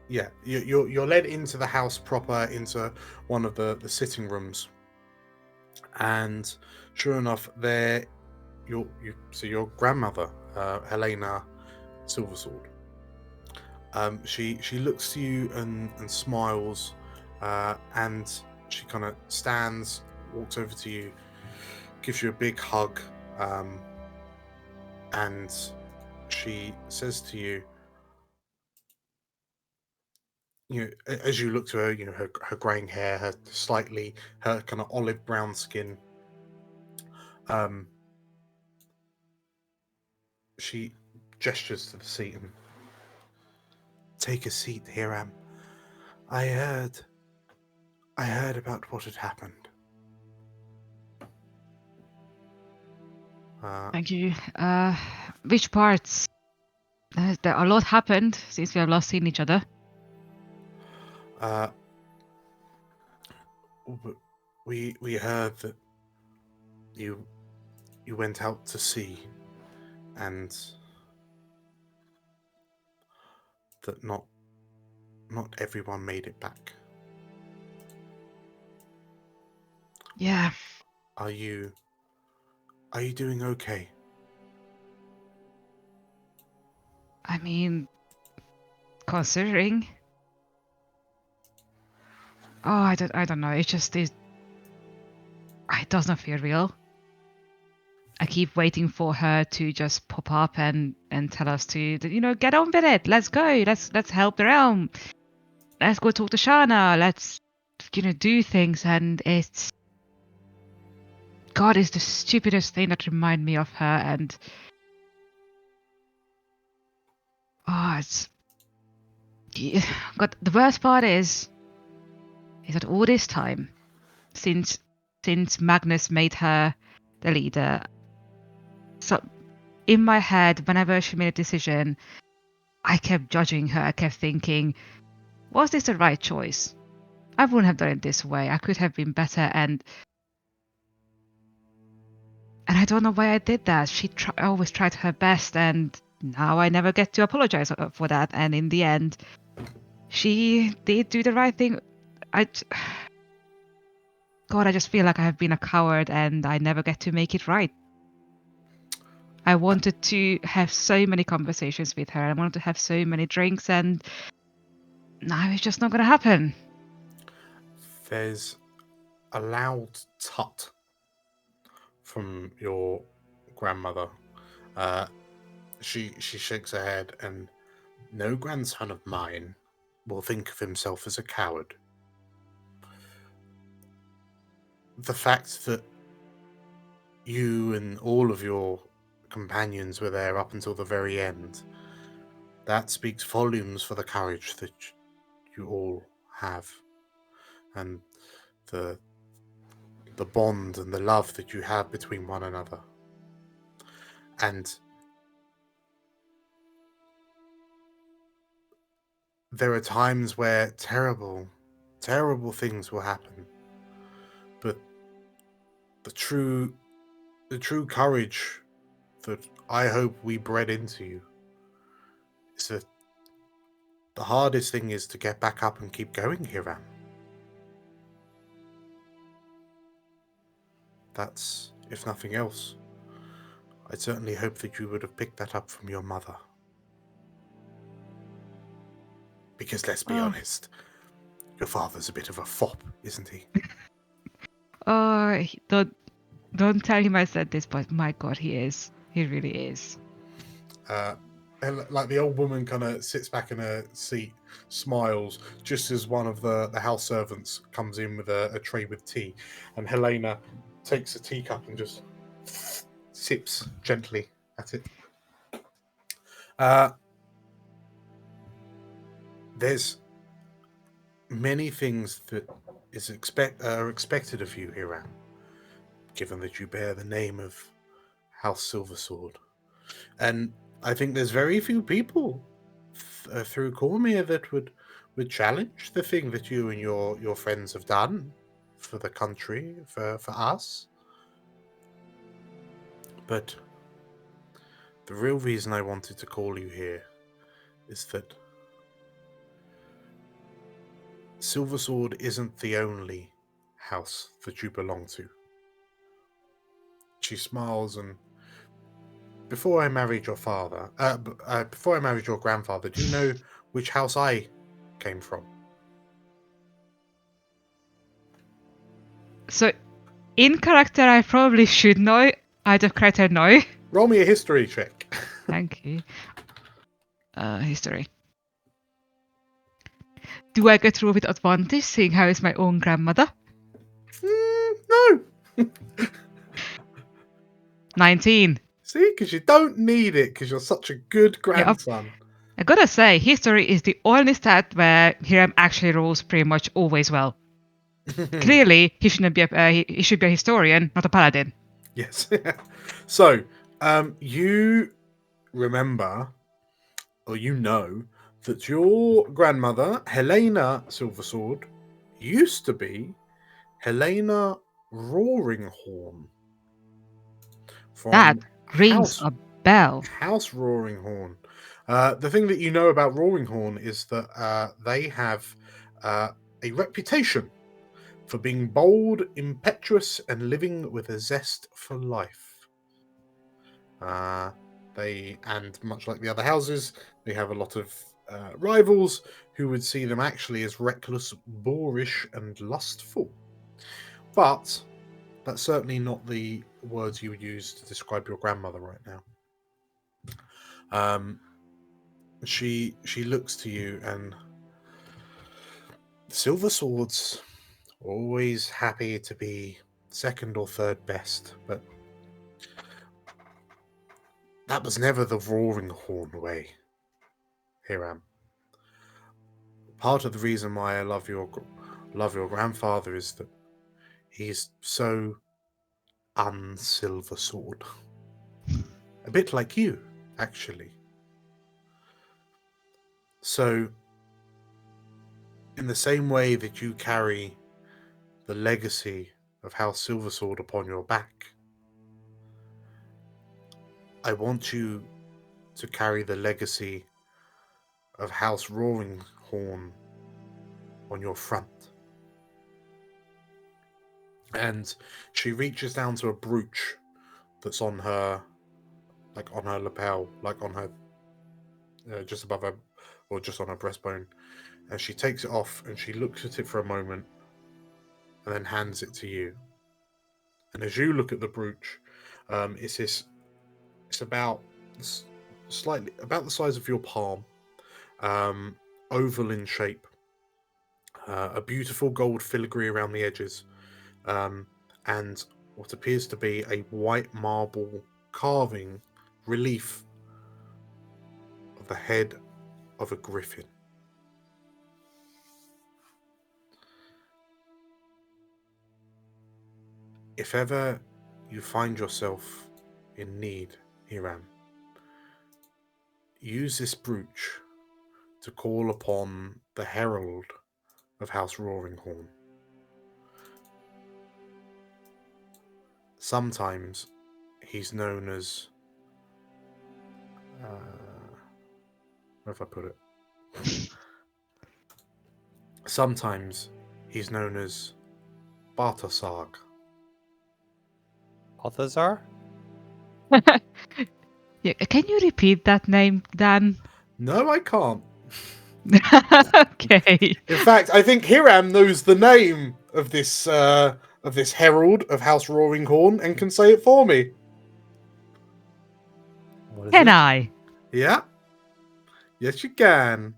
you're led into the house proper, into one of the sitting rooms, and sure enough, there you see your grandmother, Helena Silversword. She looks to you and smiles, and she kind of stands, walks over to you, gives you a big hug, and she says to you, as you look to her, her graying hair, her kind of olive brown skin, she gestures to the seat and, take a seat, Hiram. I heard about what had happened. Thank you. Which parts? A lot happened since we have last seen each other. We heard that you went out to sea, and that not everyone made it back. Yeah. Are you doing okay? I mean, considering. Oh, I don't know. It just is. It does not feel real. I keep waiting for her to just pop up and tell us to, get on with it. Let's go. Let's help the realm. Let's go talk to Shana. Let's, do things. And it's, God, is the stupidest thing that remind me of her. And it's, God, the worst part is that all this time, since Magnus made her the leader, so in my head, whenever she made a decision, I kept judging her. I kept thinking, was this the right choice? I wouldn't have done it this way. I could have been better, and I don't know why I did that. She always tried her best, and now I never get to apologize for that. And in the end, she did do the right thing. God, I just feel like I have been a coward, and I never get to make it right. I wanted to have so many conversations with her. I wanted to have so many drinks, and now it's just not going to happen. There's a loud tut from your grandmother. She shakes her head, and no grandson of mine will think of himself as a coward. The fact that you and all of your companions were there up until the very end, that speaks volumes for the courage that you all have, and the the bond and the love that you have between one another. And there are times where terrible things will happen. But the true courage that I hope we bred into you is that the hardest thing is to get back up and keep going, Hiram. That's, if nothing else, I certainly hope that you would have picked that up from your mother. Because let's be honest, your father's a bit of a fop, isn't he? Oh, don't tell him I said this, but my God, he is. He really is. And like the old woman kind of sits back in her seat, smiles, just as one of the house servants comes in with a tray with tea, and Helena takes a teacup and just sips gently at it. There's many things that are expected of you, Hiram, given that you bear the name of House Silversword. And I think there's very few people through Cormyr that would challenge the thing that you and your friends have done for the country, for us. But the real reason I wanted to call you here is that Silversword isn't the only house that you belong to. She smiles and... Before I married your father, before I married your grandfather, do you know which house I came from? So, in character, I probably should know. Out of character, no. Roll me a history check. Thank you. History. Do I get through with advantage, seeing how it's my own grandmother? No. 19. See, because you don't need it, because you're such a good grandson. I gotta say, history is the only stat where Hiram actually rolls pretty much always well. Clearly, he should be a historian, not a paladin. Yes. So, you remember, or you know, that your grandmother, Helena Silversword, used to be Helena Roaringhorn. That rings a bell. House Roaringhorn. The thing that you know about Roaringhorn is that they have a reputation for being bold, impetuous, and living with a zest for life. And much like the other houses, they have a lot of rivals who would see them actually as reckless, boorish, and lustful. But that's certainly not the words you would use to describe your grandmother right now. She looks to you, and Silversword's always happy to be second or third best, but that was never the Roaringhorn way, Hiram. Part of the reason why I love your grandfather is that he's so un-Silversword. A bit like you, actually. So, in the same way that you carry the legacy of House Silversword upon your back, I want you to carry the legacy of House Roaringhorn on your front. And she reaches down to a brooch that's on her lapel, like on her, just above her, or just on her breastbone. And she takes it off and she looks at it for a moment and then hands it to you. And as you look at the brooch, it's about slightly about the size of your palm, oval in shape, a beautiful gold filigree around the edges, and what appears to be a white marble carving relief of the head of a griffin. if ever you find yourself in need, Hiram, use this brooch to call upon the Herald of House Roaringhorn. Sometimes he's known as... where have I put it? Sometimes he's known as Balthazar. Balthazar? Yeah, can you repeat that name, Dan? No, I can't. Okay. In fact, I think Hiram knows the name of this herald of House Roaringhorn and can say it for me. What is Can it? I? Yeah? Yes, you can.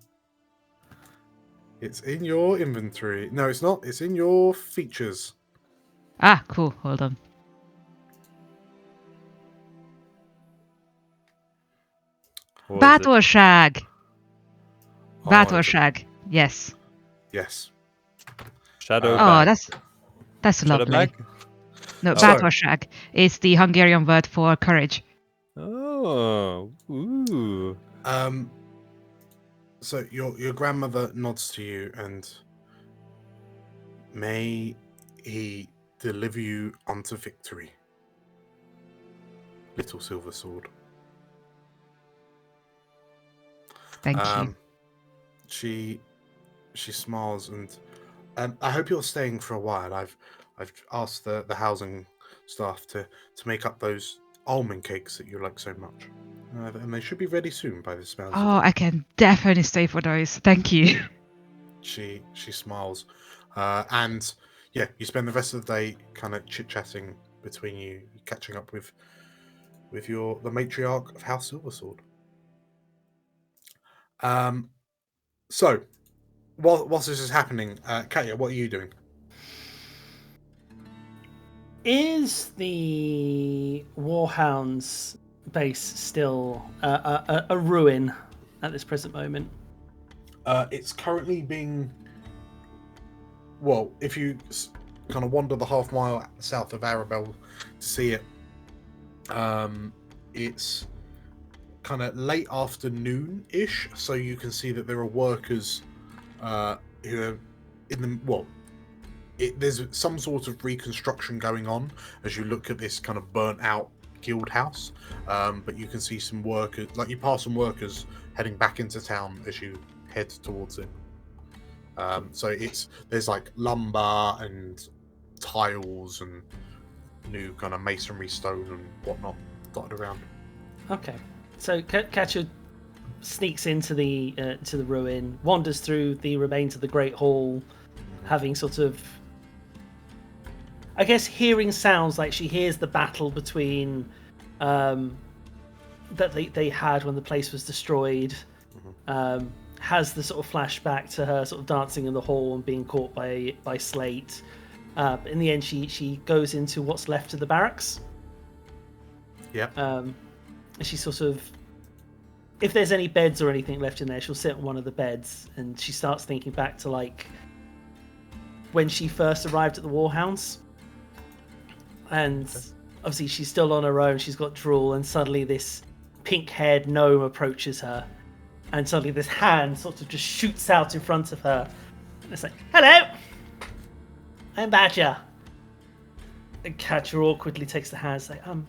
It's in your inventory. No, it's not. It's in your features. Ah, cool. Hold on. What is it? Battle Shag. Oh, Battle it's a- Shag. Yes. Yes. Shadow Oh, bag. That's Shadow lovely. bag? No, So- Battle Shag is the Hungarian word for courage. Oh, ooh. So your grandmother nods to you and may he deliver you unto victory, little silver sword. Thank you. She smiles and I hope you're staying for a while. I've asked the housing staff to make up those almond cakes that you like so much, and they should be ready soon by the smells. Oh, I can definitely stay for those. Thank you. She smiles, and yeah, you spend the rest of the day kind of chit chatting between you, catching up with the matriarch of House Silversword. So, whilst this is happening, Katya, what are you doing? Is the Warhounds base still a ruin at this present moment? It's currently being... Well, if you kind of wander the half mile south of Arabel to see it, it's kind of late afternoon-ish, so you can see that there are workers who are in the... Well, there's some sort of reconstruction going on as you look at this kind of burnt-out guild house, but you can see some workers... Like, you pass some workers heading back into town as you head towards it. So there's like lumber and tiles and new kind of masonry stone and whatnot dotted around. Okay, so Katya sneaks into the ruin, wanders through the remains of the Great Hall, having sort of, I guess, hearing sounds like she hears the battle between that they had when the place was destroyed. Has the sort of flashback to her sort of dancing in the hall and being caught by Slate. In the end, she goes into what's left of the barracks. Yeah. And she sort of, if there's any beds or anything left in there, she'll sit on one of the beds, and she starts thinking back to like when she first arrived at the Warhounds. And obviously she's still on her own, she's got drool, and suddenly this pink-haired gnome approaches her, and suddenly this hand sort of just shoots out in front of her, and it's like, "Hello, I'm Badger." And Katya awkwardly takes the hand, like, I'm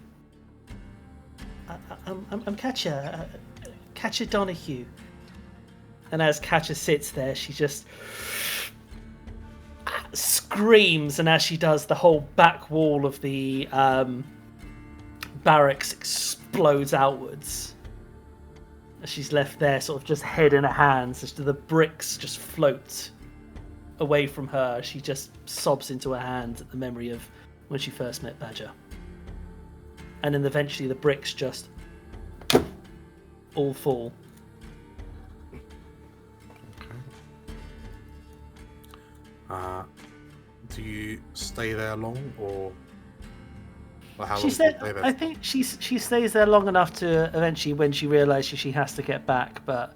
Katya, Katya Donahue. And as Katya sits there, she just screams, and as she does, the whole back wall of the barracks explodes outwards. She's left there, sort of just head in her hands, as the bricks just float away from her. She just sobs into her hand at the memory of when she first met Badger. And then eventually the bricks just all fall. Okay. Do you stay there long, or how long She do you said, stay there? I think she stays there long enough to eventually, when she realizes she has to get back, but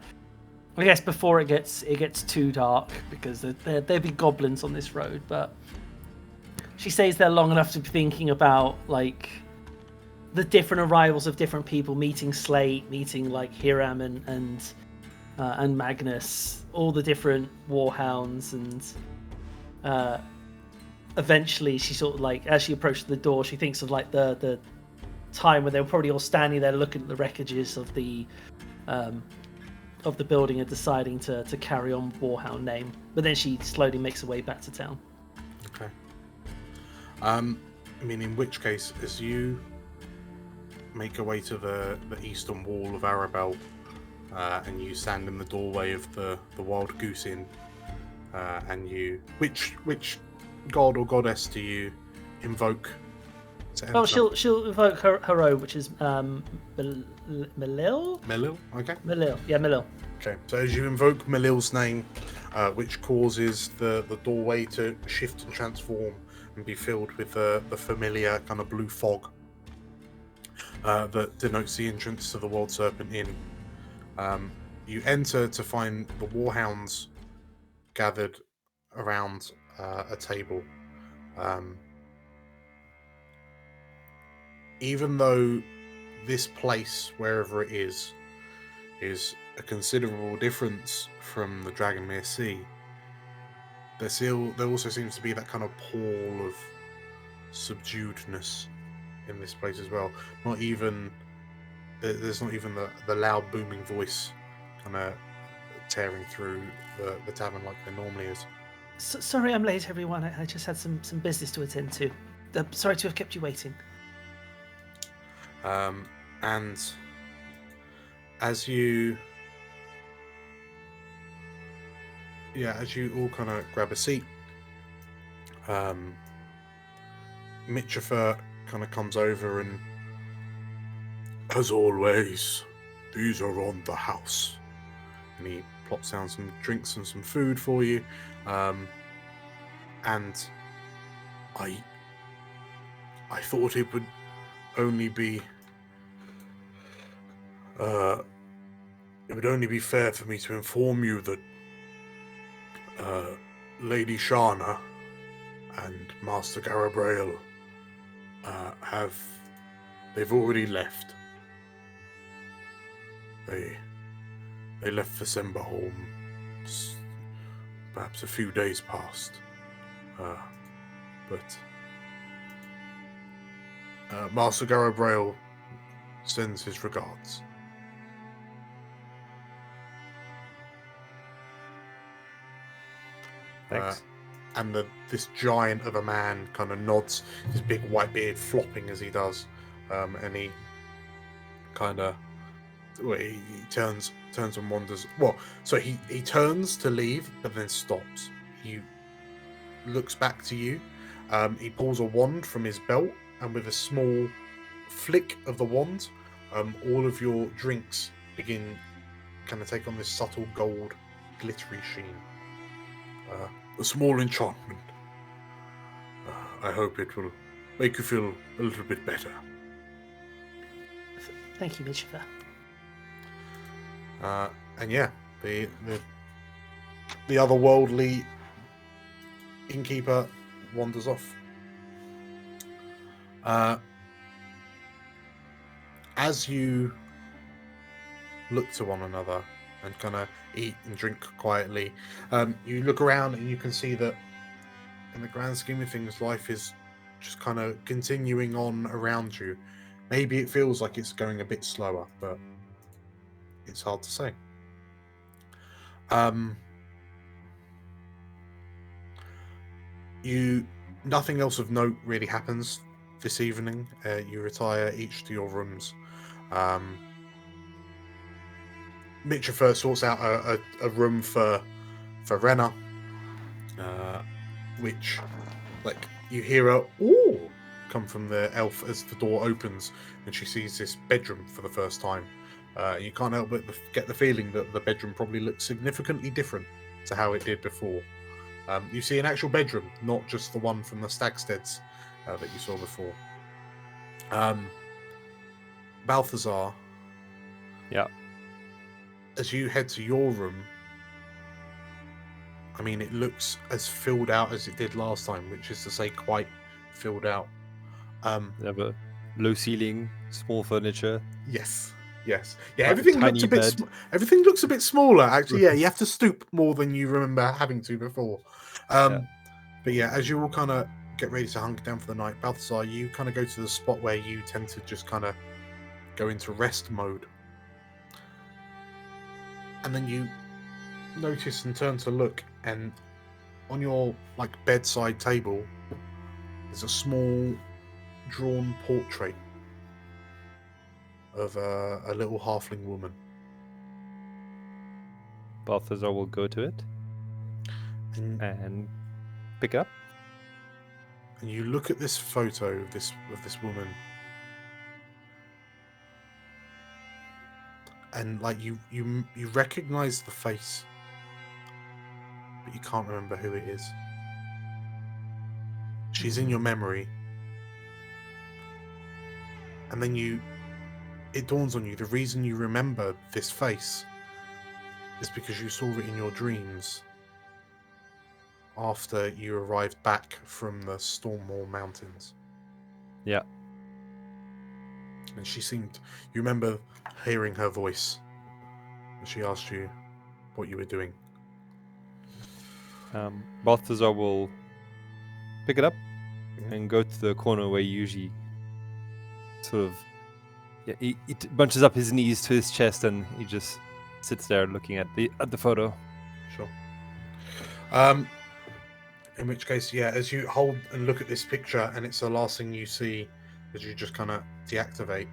I guess before it gets too dark, because there'd be goblins on this road. But she stays there long enough to be thinking about like the different arrivals of different people, meeting Slate, meeting like Hiram and Magnus, all the different Warhounds, and eventually she sort of like, as she approaches the door, she thinks of like the time when they were probably all standing there looking at the wreckages of the building and deciding to carry on Warhound name. But then she slowly makes her way back to town. Okay. I mean, in which case, as you make your way to the eastern wall of Arabel, and you stand in the doorway of the Wild Goose Inn, and you, which god or goddess do you invoke to enter? Oh, she'll invoke her own, which is Melil. Melil, okay. Melil, yeah, Melil. Okay, so as you invoke Melil's name, which causes the doorway to shift and transform and be filled with the familiar kind of blue fog that denotes the entrance to the World Serpent Inn. You enter to find the Warhounds gathered around a table. Even though this place, wherever it is a considerable difference from the Dragonmere Sea, there also seems to be that kind of pall of subduedness in this place as well. There's not even the loud booming voice kind of tearing through the tavern like there normally is. Sorry I'm late, everyone. I just had some business to attend to. Sorry to have kept you waiting. And as you all kind of grab a seat, Mitrofer kind of comes over and, as always, these are on the house. And he plops down some drinks and some food for you. And I thought it would only be fair for me to inform you that Lady Shana and Master Arabel they've already left. They left for Semberholm perhaps a few days past. But Master Arabel sends his regards. Thanks. And this giant of a man kind of nods, his big white beard flopping as he does, and he kind of he turns and wanders. Well, so he turns to leave, but then stops. He looks back to you. He pulls a wand from his belt, and with a small flick of the wand, all of your drinks begin kind of take on this subtle gold glittery sheen. A small enchantment. I hope it will make you feel a little bit better. Thank you, Mitrofer. And yeah, the otherworldly innkeeper wanders off. As you look to one another and kind of eat and drink quietly, you look around and you can see that in the grand scheme of things, life is just kind of continuing on around you. Maybe it feels like it's going a bit slower, but it's hard to say. Nothing else of note really happens this evening. You retire each to your rooms. Mitrofer sorts out a room for Renna, which, like, you hear a "ooh" come from the elf as the door opens, and she sees this bedroom for the first time. You can't help but get the feeling that the bedroom probably looks significantly different to how it did before. You see an actual bedroom, not just the one from the Stagsteads that you saw before. Balthazar. Yeah. As you head to your room, I mean, it looks as filled out as it did last time, which is to say quite filled out. They have a low ceiling, small furniture. Yes. Yes. Yeah, A everything tiny looks a bit bed. everything looks a bit smaller actually. Yeah, you have to stoop more than you remember having to before. But yeah, as you all kind of get ready to hunker down for the night, Balthazar, you kind of go to the spot where you tend to just kind of go into rest mode. And then you notice and turn to look, and on your bedside table there's a small drawn portrait of a little halfling woman. Balthazar will go to it and pick it up. And you look at this photo of this woman, and you recognize the face, but you can't remember who it is. She's in your memory, and then it dawns on you, the reason you remember this face is because you saw it in your dreams after you arrived back from the Stormwall Mountains. Yeah. And you remember hearing her voice, and she asked you what you were doing. Balthazar will pick it up and go to the corner where he usually sort of he bunches up his knees to his chest, and he just sits there looking at the photo. Sure. In which case, yeah, as you hold and look at this picture, and it's the last thing you see as you just kind of deactivate,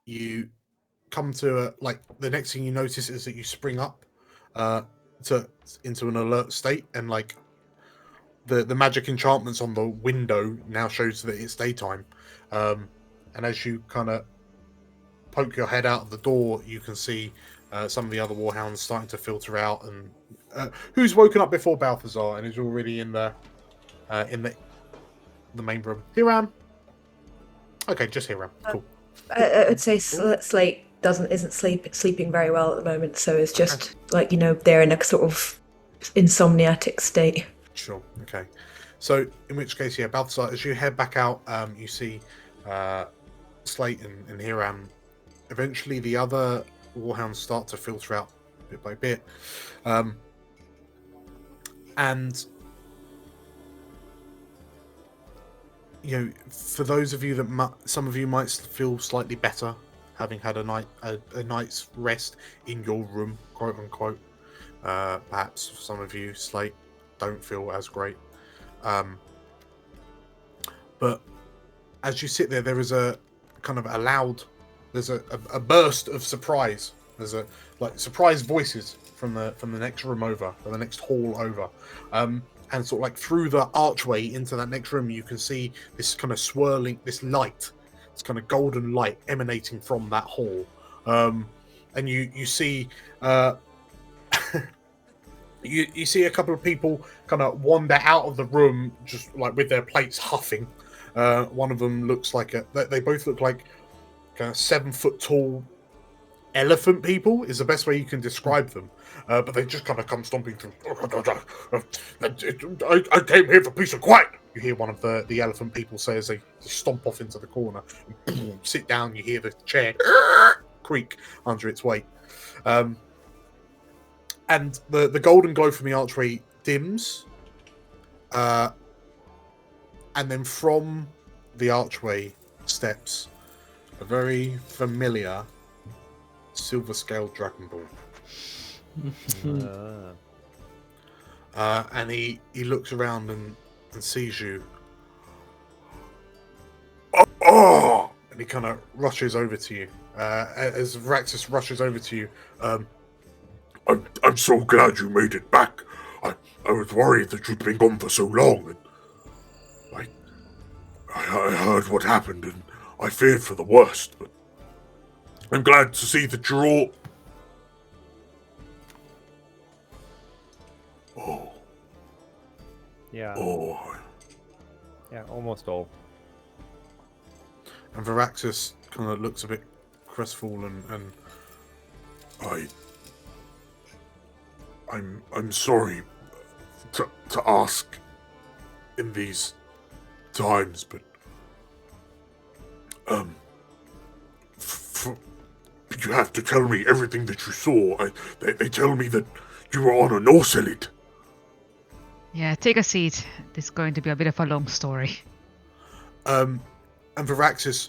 you come to the next thing you notice is that you spring up into an alert state, and the magic enchantments on the window now shows that it's daytime, and as you kind of poke your head out of the door, you can see some of the other warhounds starting to filter out, and who's woken up before Balthazar and is already in the main room. Hiram. Okay, just Hiram. Cool. I would say Slate isn't sleeping very well at the moment, so it's just they're in a sort of insomniatic state. Sure. Okay. So in which case, yeah, Balthazar, as you head back out, you see Slate and Hiram. Eventually, the other warhounds start to filter out bit by bit, and for those of you that some of you might feel slightly better having had a night's rest in your room, quote unquote. Perhaps some of you, Slate, don't feel as great. But as you sit there, there is a kind of a loud. There's a burst of surprise. There's surprise voices from the next room over, or the next hall over, and sort of through the archway into that next room, you can see this kind of swirling, this light, this kind of golden light emanating from that hall, and you see you see a couple of people kind of wander out of the room, just with their plates huffing. One of them looks like they both look like kind of 7 foot tall elephant people is the best way you can describe them, but they just kind of come stomping through. I came here for peace and quiet, you hear one of the elephant people say as they stomp off into the corner and boom, sit down. You hear the chair creak under its weight, and the golden glow from the archway dims, and then from the archway steps a very familiar silver-scaled Dragon Ball. And he looks around and sees you. Oh! And he kind of rushes over to you. As Raxus rushes over to you, I'm so glad you made it back. I was worried that you'd been gone for so long, and I heard what happened, and I feared for the worst, but I'm glad to see that you're all... Oh. Yeah. Oh. Yeah, almost all. And Varaxis kind of looks a bit crestfallen, and I'm sorry to ask in these times, but you have to tell me everything that you saw. They tell me that you were on a Norselid. Yeah, take a seat. This is going to be a bit of a long story. And Varaxis,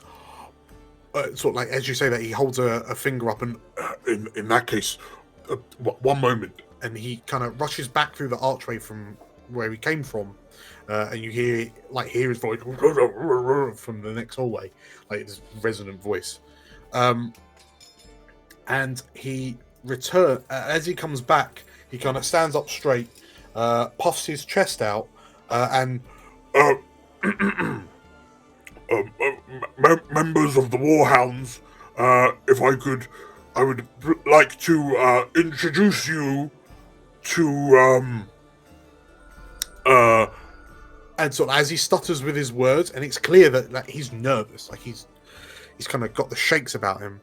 sort of like as you say that, he holds a finger up, and In that case, one moment. and he kind of rushes back through the archway from where he came from, and you hear his voice from the next hallway, like this resonant voice. And he as he comes back, he kind of stands up straight, puffs his chest out, and members of the Warhounds, if I could, I would like to introduce you to and sort of as he stutters with his words, and it's clear that he's nervous, like he's kind of got the shakes about him.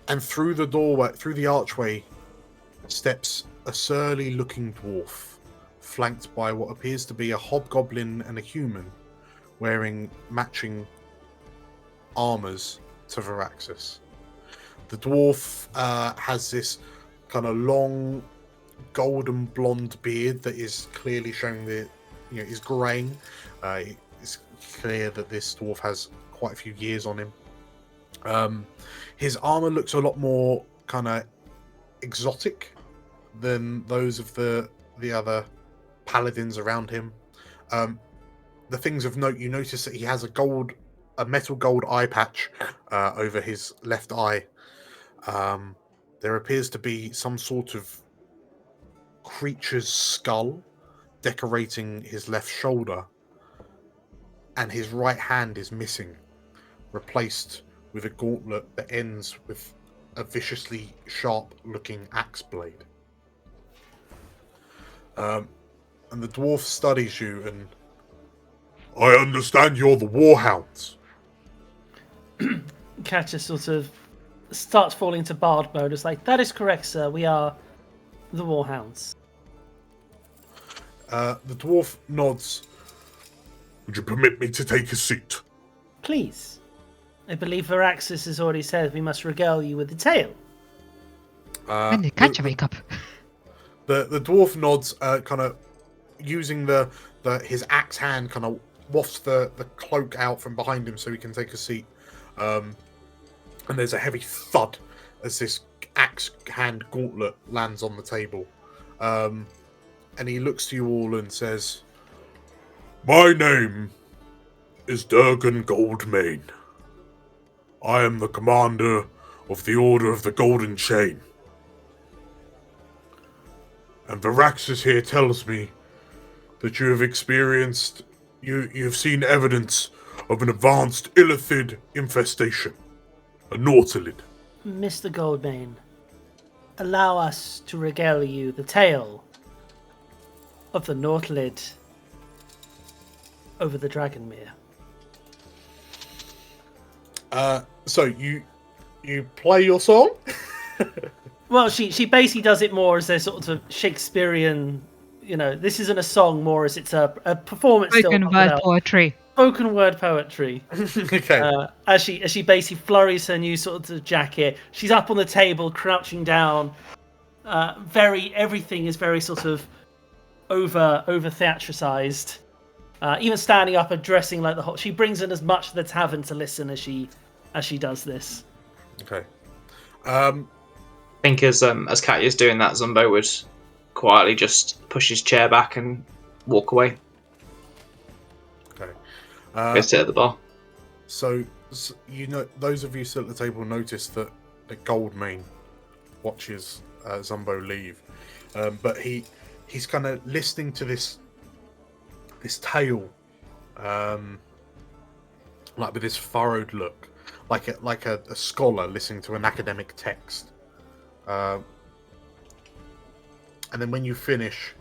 And through the doorway, through the archway, steps a surly-looking dwarf, flanked by what appears to be a hobgoblin and a human, wearing matching armors to Varaxis. The dwarf has this kind of long, golden blonde beard that is clearly showing is graying. It's clear that this dwarf has quite a few years on him. His armor looks a lot more kind of exotic than those of the other paladins around him. The things of note, you notice that he has a metal gold eye patch over his left eye. There appears to be some sort of creature's skull decorating his left shoulder, and his right hand is missing, replaced with a gauntlet that ends with a viciously sharp-looking axe blade. And the dwarf studies you, and I understand you're the Warhounds. Katya sort of starts falling into bard mode. It's like, that is correct, sir. We are the Warhounds. The dwarf nods. Would you permit me to take a seat? Please. I believe Varaxis has already said we must regale you with the tale. When did Katya wake up? The dwarf nods, kind of using his axe hand, kind of wafts the cloak out from behind him so he can take a seat. And there's a heavy thud as this axe hand gauntlet lands on the table. And he looks to you all and says, My name is Durgan Goldmane. I am the commander of the Order of the Golden Chain. And Varaxis here tells me that you have experienced, you've seen evidence of an advanced illithid infestation, a Norselid. Mr. Goldmane, allow us to regale you the tale of the Norselid over the Dragonmere. So you play your song? Well, she basically does it more as a sort of Shakespearean, this isn't a song, more as it's a performance. Spoken word poetry. Spoken word poetry. Okay. As she basically flurries her new sort of jacket, she's up on the table, crouching down. Everything is very sort of over theatricized. Even standing up and dressing like the whole. She brings in as much of the tavern to listen as she does this. Okay. I think as Katya's doing that, Zumbo would quietly just push his chair back and walk away. Okay. Go sit at the bar. So those of you still at the table notice that Goldmane watches Zumbo leave, but he's kind of listening to this tale, like with this furrowed look, like a scholar listening to an academic text. And then when you finish,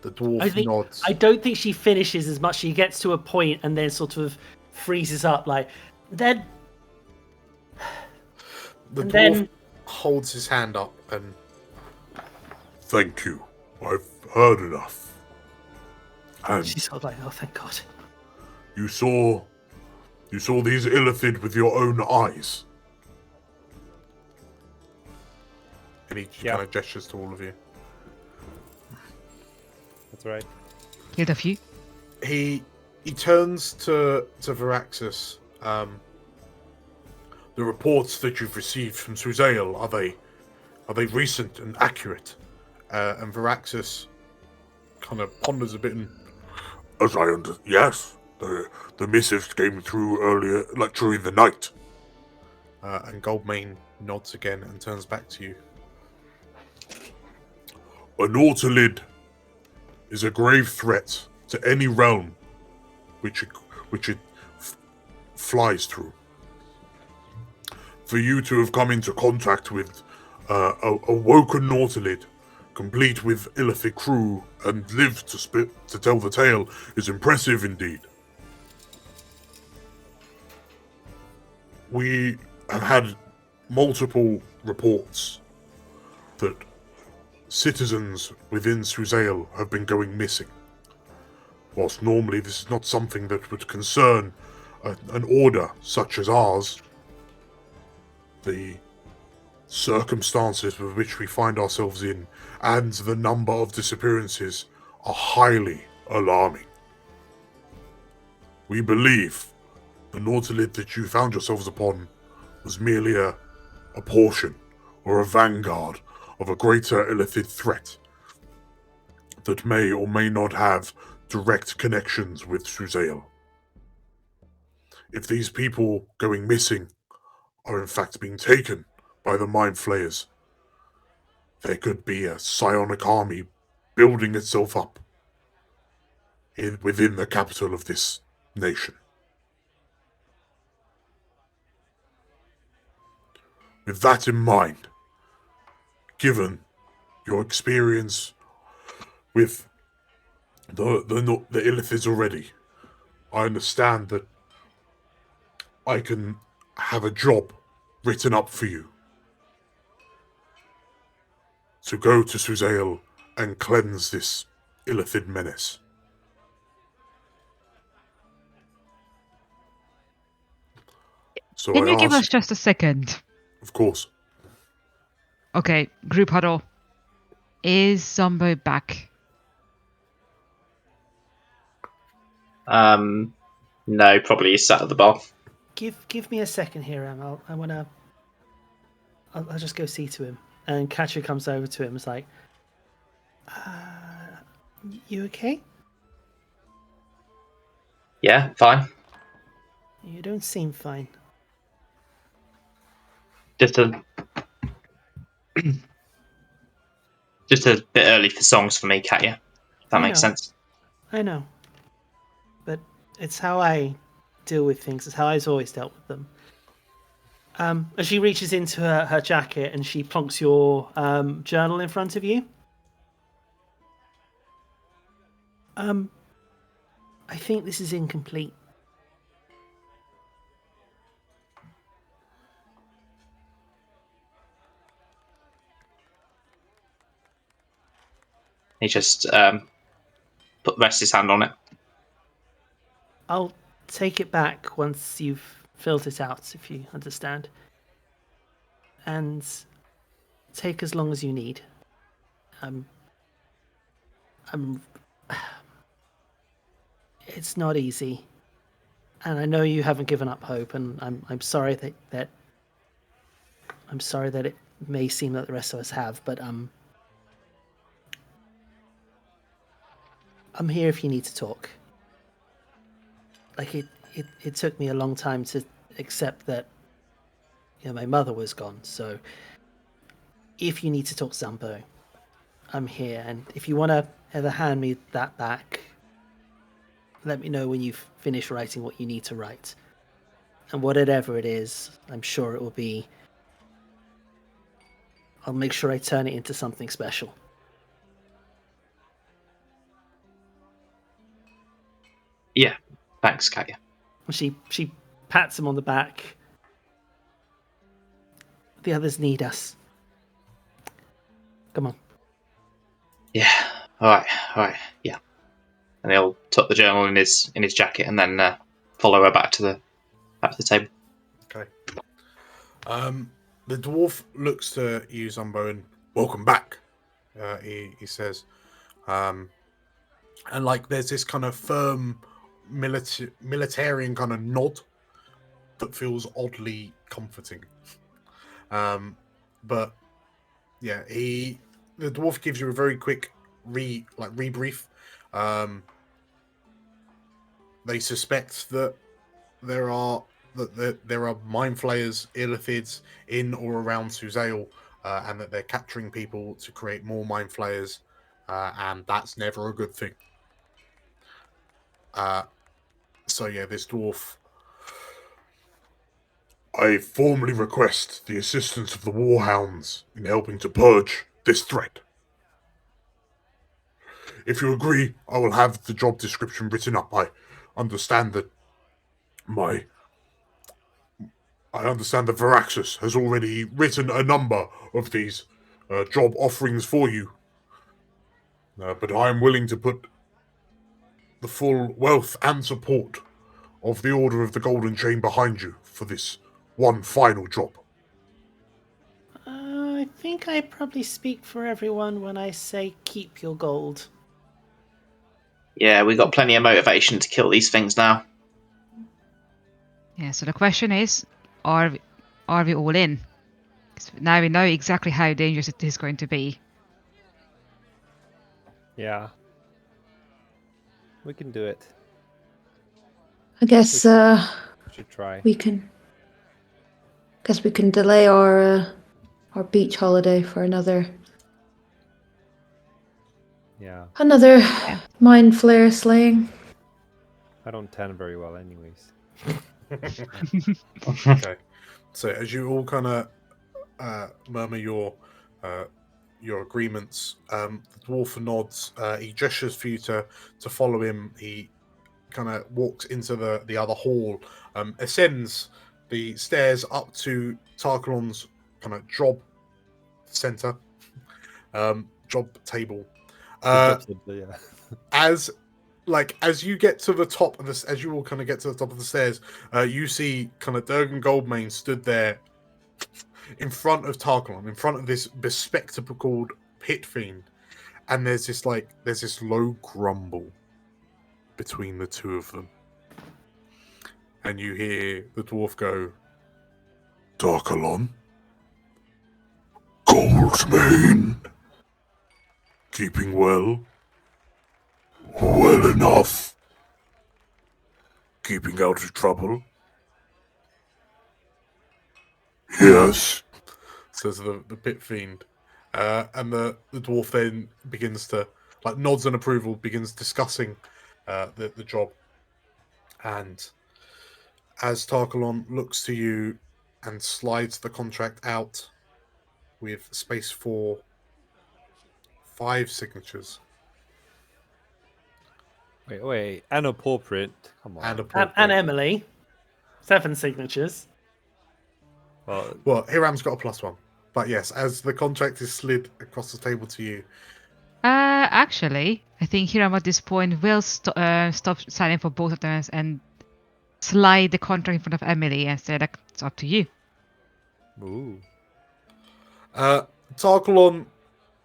the dwarf nods. I don't think she finishes as much. She gets to a point and then sort of freezes up. The dwarf holds his hand up and... Thank you. I've heard enough. And She's sort of like, oh, thank God. you saw these illithid with your own eyes. And he kind of gestures to all of you. That's right. Killed a few. He turns to Varaxis. The reports that you've received from Suzail, are they recent and accurate? And Varaxis kind of ponders a bit and, Yes. The missives came through earlier, like during the night. and Goldmane nods again and turns back to you. A Nautilid is a grave threat to any realm which it flies through. For you to have come into contact with a woken Nautilid, complete with illithid crew, and live to tell the tale is impressive indeed. We have had multiple reports that citizens within Suzail have been going missing. Whilst normally this is not something that would concern an order such as ours, the circumstances with which we find ourselves in and the number of disappearances are highly alarming. We believe the Nautilid that you found yourselves upon was merely a portion or a vanguard of a greater illithid threat that may or may not have direct connections with Suzail. If these people going missing are in fact being taken by the Mind Flayers, there could be a psionic army building itself up within the capital of this nation. With that in mind, given your experience with the illithids already, I understand that I can have a job written up for you to go to Suzail and cleanse this illithid menace. So Can I you give us ask, just a second? of course. Okay, group huddle. Is Zumbo back? No, probably he's sat at the bar. Give me a second here, Em. I'll just go see to him. And Katya comes over to him. It's like, you okay? Yeah, fine. You don't seem fine. Just a bit early for songs for me, Katya. If that makes sense. I know. But it's how I deal with things. It's how I've always dealt with them. As she reaches into her jacket and she plonks your journal in front of you. I think this is incomplete. He just rests his hand on it. I'll take it back once you've filled it out, if you understand. And take as long as you need. It's not easy. And I know you haven't given up hope, and I'm sorry that I'm sorry that it may seem that the rest of us have, but I'm here if you need to talk. Like it took me a long time to accept that, you know, my mother was gone. So if you need to talk Zumbo, I'm here. And if you want to ever hand me that back, let me know when you've finished writing what you need to write. And whatever it is, I'm sure it will be. I'll make sure I turn it into something special. Yeah, thanks, Katya. She pats him on the back. The others need us. Come on. Yeah, all right, yeah. and he'll tuck the journal in his jacket and then follow her back to the table. Okay. The dwarf looks to you, Zumbo, and welcome back. He says, and like there's this kind of firm militarian kind of nod that feels oddly comforting. But yeah, the dwarf gives you a very quick rebrief. They suspect that there are mind flayers, illithids in or around Suzail, and that they're capturing people to create more mind flayers, and that's never a good thing. So yeah, this dwarf. I formally request the assistance of the Warhounds in helping to purge this threat. If you agree, I will have the job description written up. I understand that Varaxis has already written a number of these job offerings for you. But I am willing to put the full wealth and support of the Order of the Golden Chain behind you for this one final job. I think I probably speak for everyone when I say keep your gold. Yeah, we've got plenty of motivation to kill these things now. Yeah, so the question is, are we all in? 'Cause now we know exactly how dangerous it is going to be. Yeah. We can do it. I guess We should try. we can. Guess we can delay our beach holiday for another Yeah. mind flare slaying. I don't tan very well anyways. Okay. So as you all kind of murmur your agreements, the dwarf nods. He gestures for you to follow him. He kind of walks into the other hall, ascends the stairs up to Tarkalon's kind of job center, job table. Yeah. As you get to the top of this, as you all kind of get to the top of the stairs, you see kind of Durgan Goldmane stood there in front of Tarkalon, in front of this bespectacled pit fiend, and there's this low grumble between the two of them, and you hear the dwarf go, Tarkalon? Goldmane? Keeping well? Well enough? Keeping out of trouble? Yes. says the pit fiend, and the dwarf then begins to nods in approval, begins discussing the job, and as Tarkalon looks to you and slides the contract out with space for 5 signatures. Wait, and a paw print. Come on. And Emily. 7 signatures. Well, Hiram's got a +1. But yes, as the contract is slid across the table to you. Actually, I think Hiram at this point will stop signing for both of them and slide the contract in front of Emily and say, it's up to you. Ooh. Tarkalon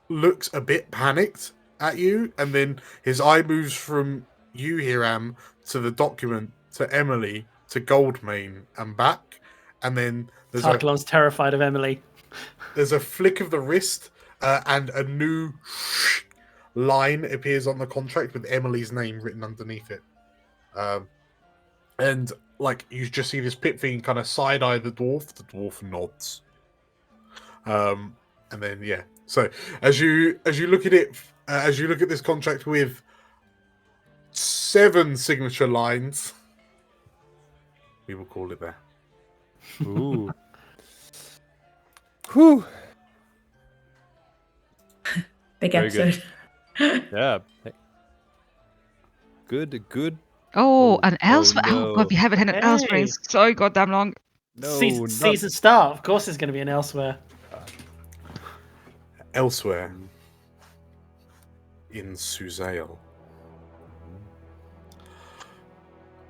looks a bit panicked at you, and then his eye moves from you, Hiram, to the document, to Emily, to Goldmane, and back. And then Tarkalon's terrified of Emily. There's a flick of the wrist, and a new line appears on the contract with Emily's name written underneath it. And you just see this pit fiend kind of side eye the dwarf nods. And then so as you look at it, as you look at this contract with 7 signature lines, we will call it there. Ooh. Whew. Big Very episode. Yeah. Good. Oh, an elsewhere. no. Oh god, we haven't had an elsewhere in Hey. so goddamn long. No, Season start. Of course, there's going to be an elsewhere. Elsewhere in Suzail,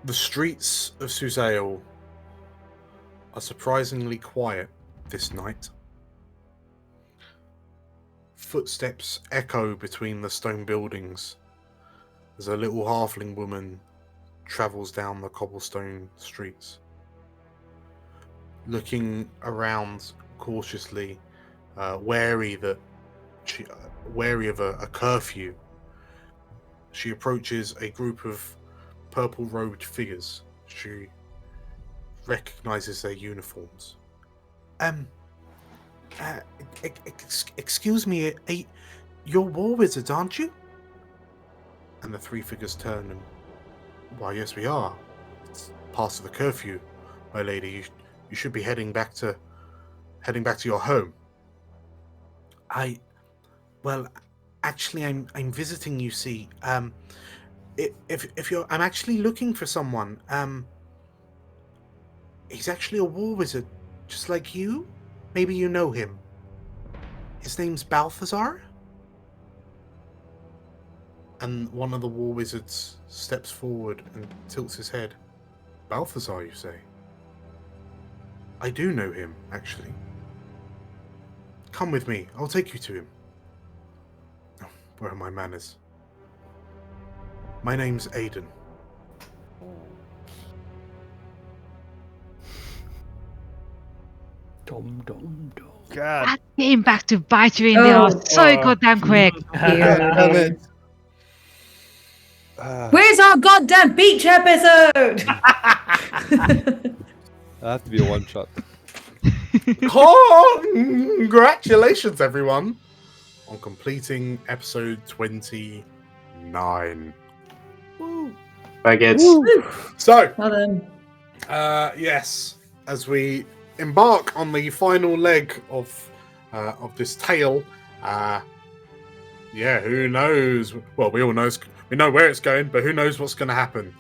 The streets of Suzail are surprisingly quiet this night. Footsteps echo between the stone buildings as a little halfling woman travels down the cobblestone streets. Looking around cautiously, wary of a curfew, she approaches a group of purple-robed figures. She recognizes their uniforms. Excuse me, you're war wizards, aren't you? And the three figures turn and, why, yes, we are. It's past the curfew, my lady. You should be heading back to your home. Well, actually, I'm visiting. You see, if you're, I'm actually looking for someone. He's actually a war wizard, just like you. Maybe you know him. His name's Balthazar. And one of the war wizards steps forward and tilts his head. Balthazar, you say? I do know him, actually. Come with me. I'll take you to him. Oh, where are my manners? My name's Aiden. Dum dum dum. God. That came back to bite you in the ass so goddamn quick. Yeah. Ah, Where's our goddamn beach episode? that have to be a one shot. Congratulations, everyone, on completing episode 29. Very good. So, Well then. yes, as we embark on the final leg of this tale, who knows? Well, we all know we know where it's going, but who knows what's going to happen?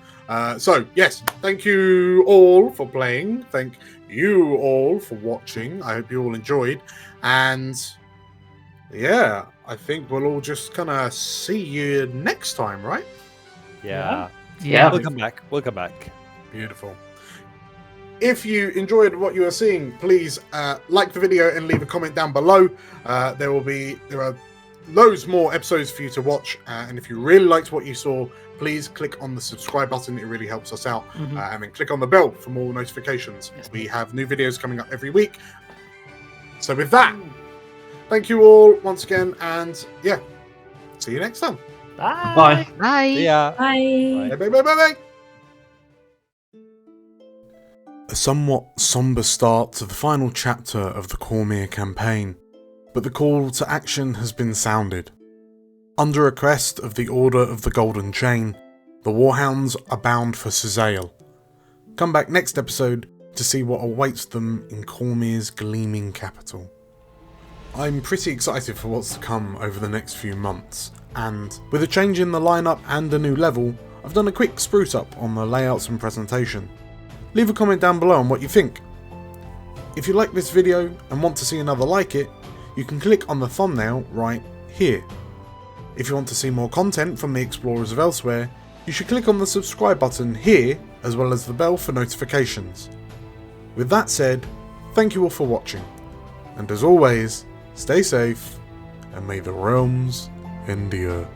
So, yes, thank you all for playing. Thank you all for watching. I hope you all enjoyed. And yeah, I think we'll all just kind of see you next time, right? Yeah. Yeah. We'll come back. We'll come back. Beautiful. If you enjoyed what you are seeing, please like the video and leave a comment down below. There are loads more episodes for you to watch, and if you really liked what you saw, please click on the subscribe button. It really helps us out. And then click on the bell for more notifications. We have new videos coming up every week. So with that, thank you all once again, and yeah, see you next time. Bye. Bye. Yeah. Bye. Bye, bye, bye, bye, bye. A somewhat somber start to the final chapter of the Cormyr campaign, but the call to action has been sounded. Under a crest of the Order of the Golden Chain, the Warhounds are bound for Suzail. Come back next episode to see what awaits them in Cormyr's gleaming capital. I'm pretty excited for what's to come over the next few months, and with a change in the lineup and a new level, I've done a quick spruce up on the layouts and presentation. Leave a comment down below on what you think. If you like this video and want to see another like it, you can click on the thumbnail right here. If you want to see more content from the Explorers of Elsewhere, you should click on the subscribe button here, as well as the bell for notifications. With that said, thank you all for watching, and as always, stay safe, and may the realms endure.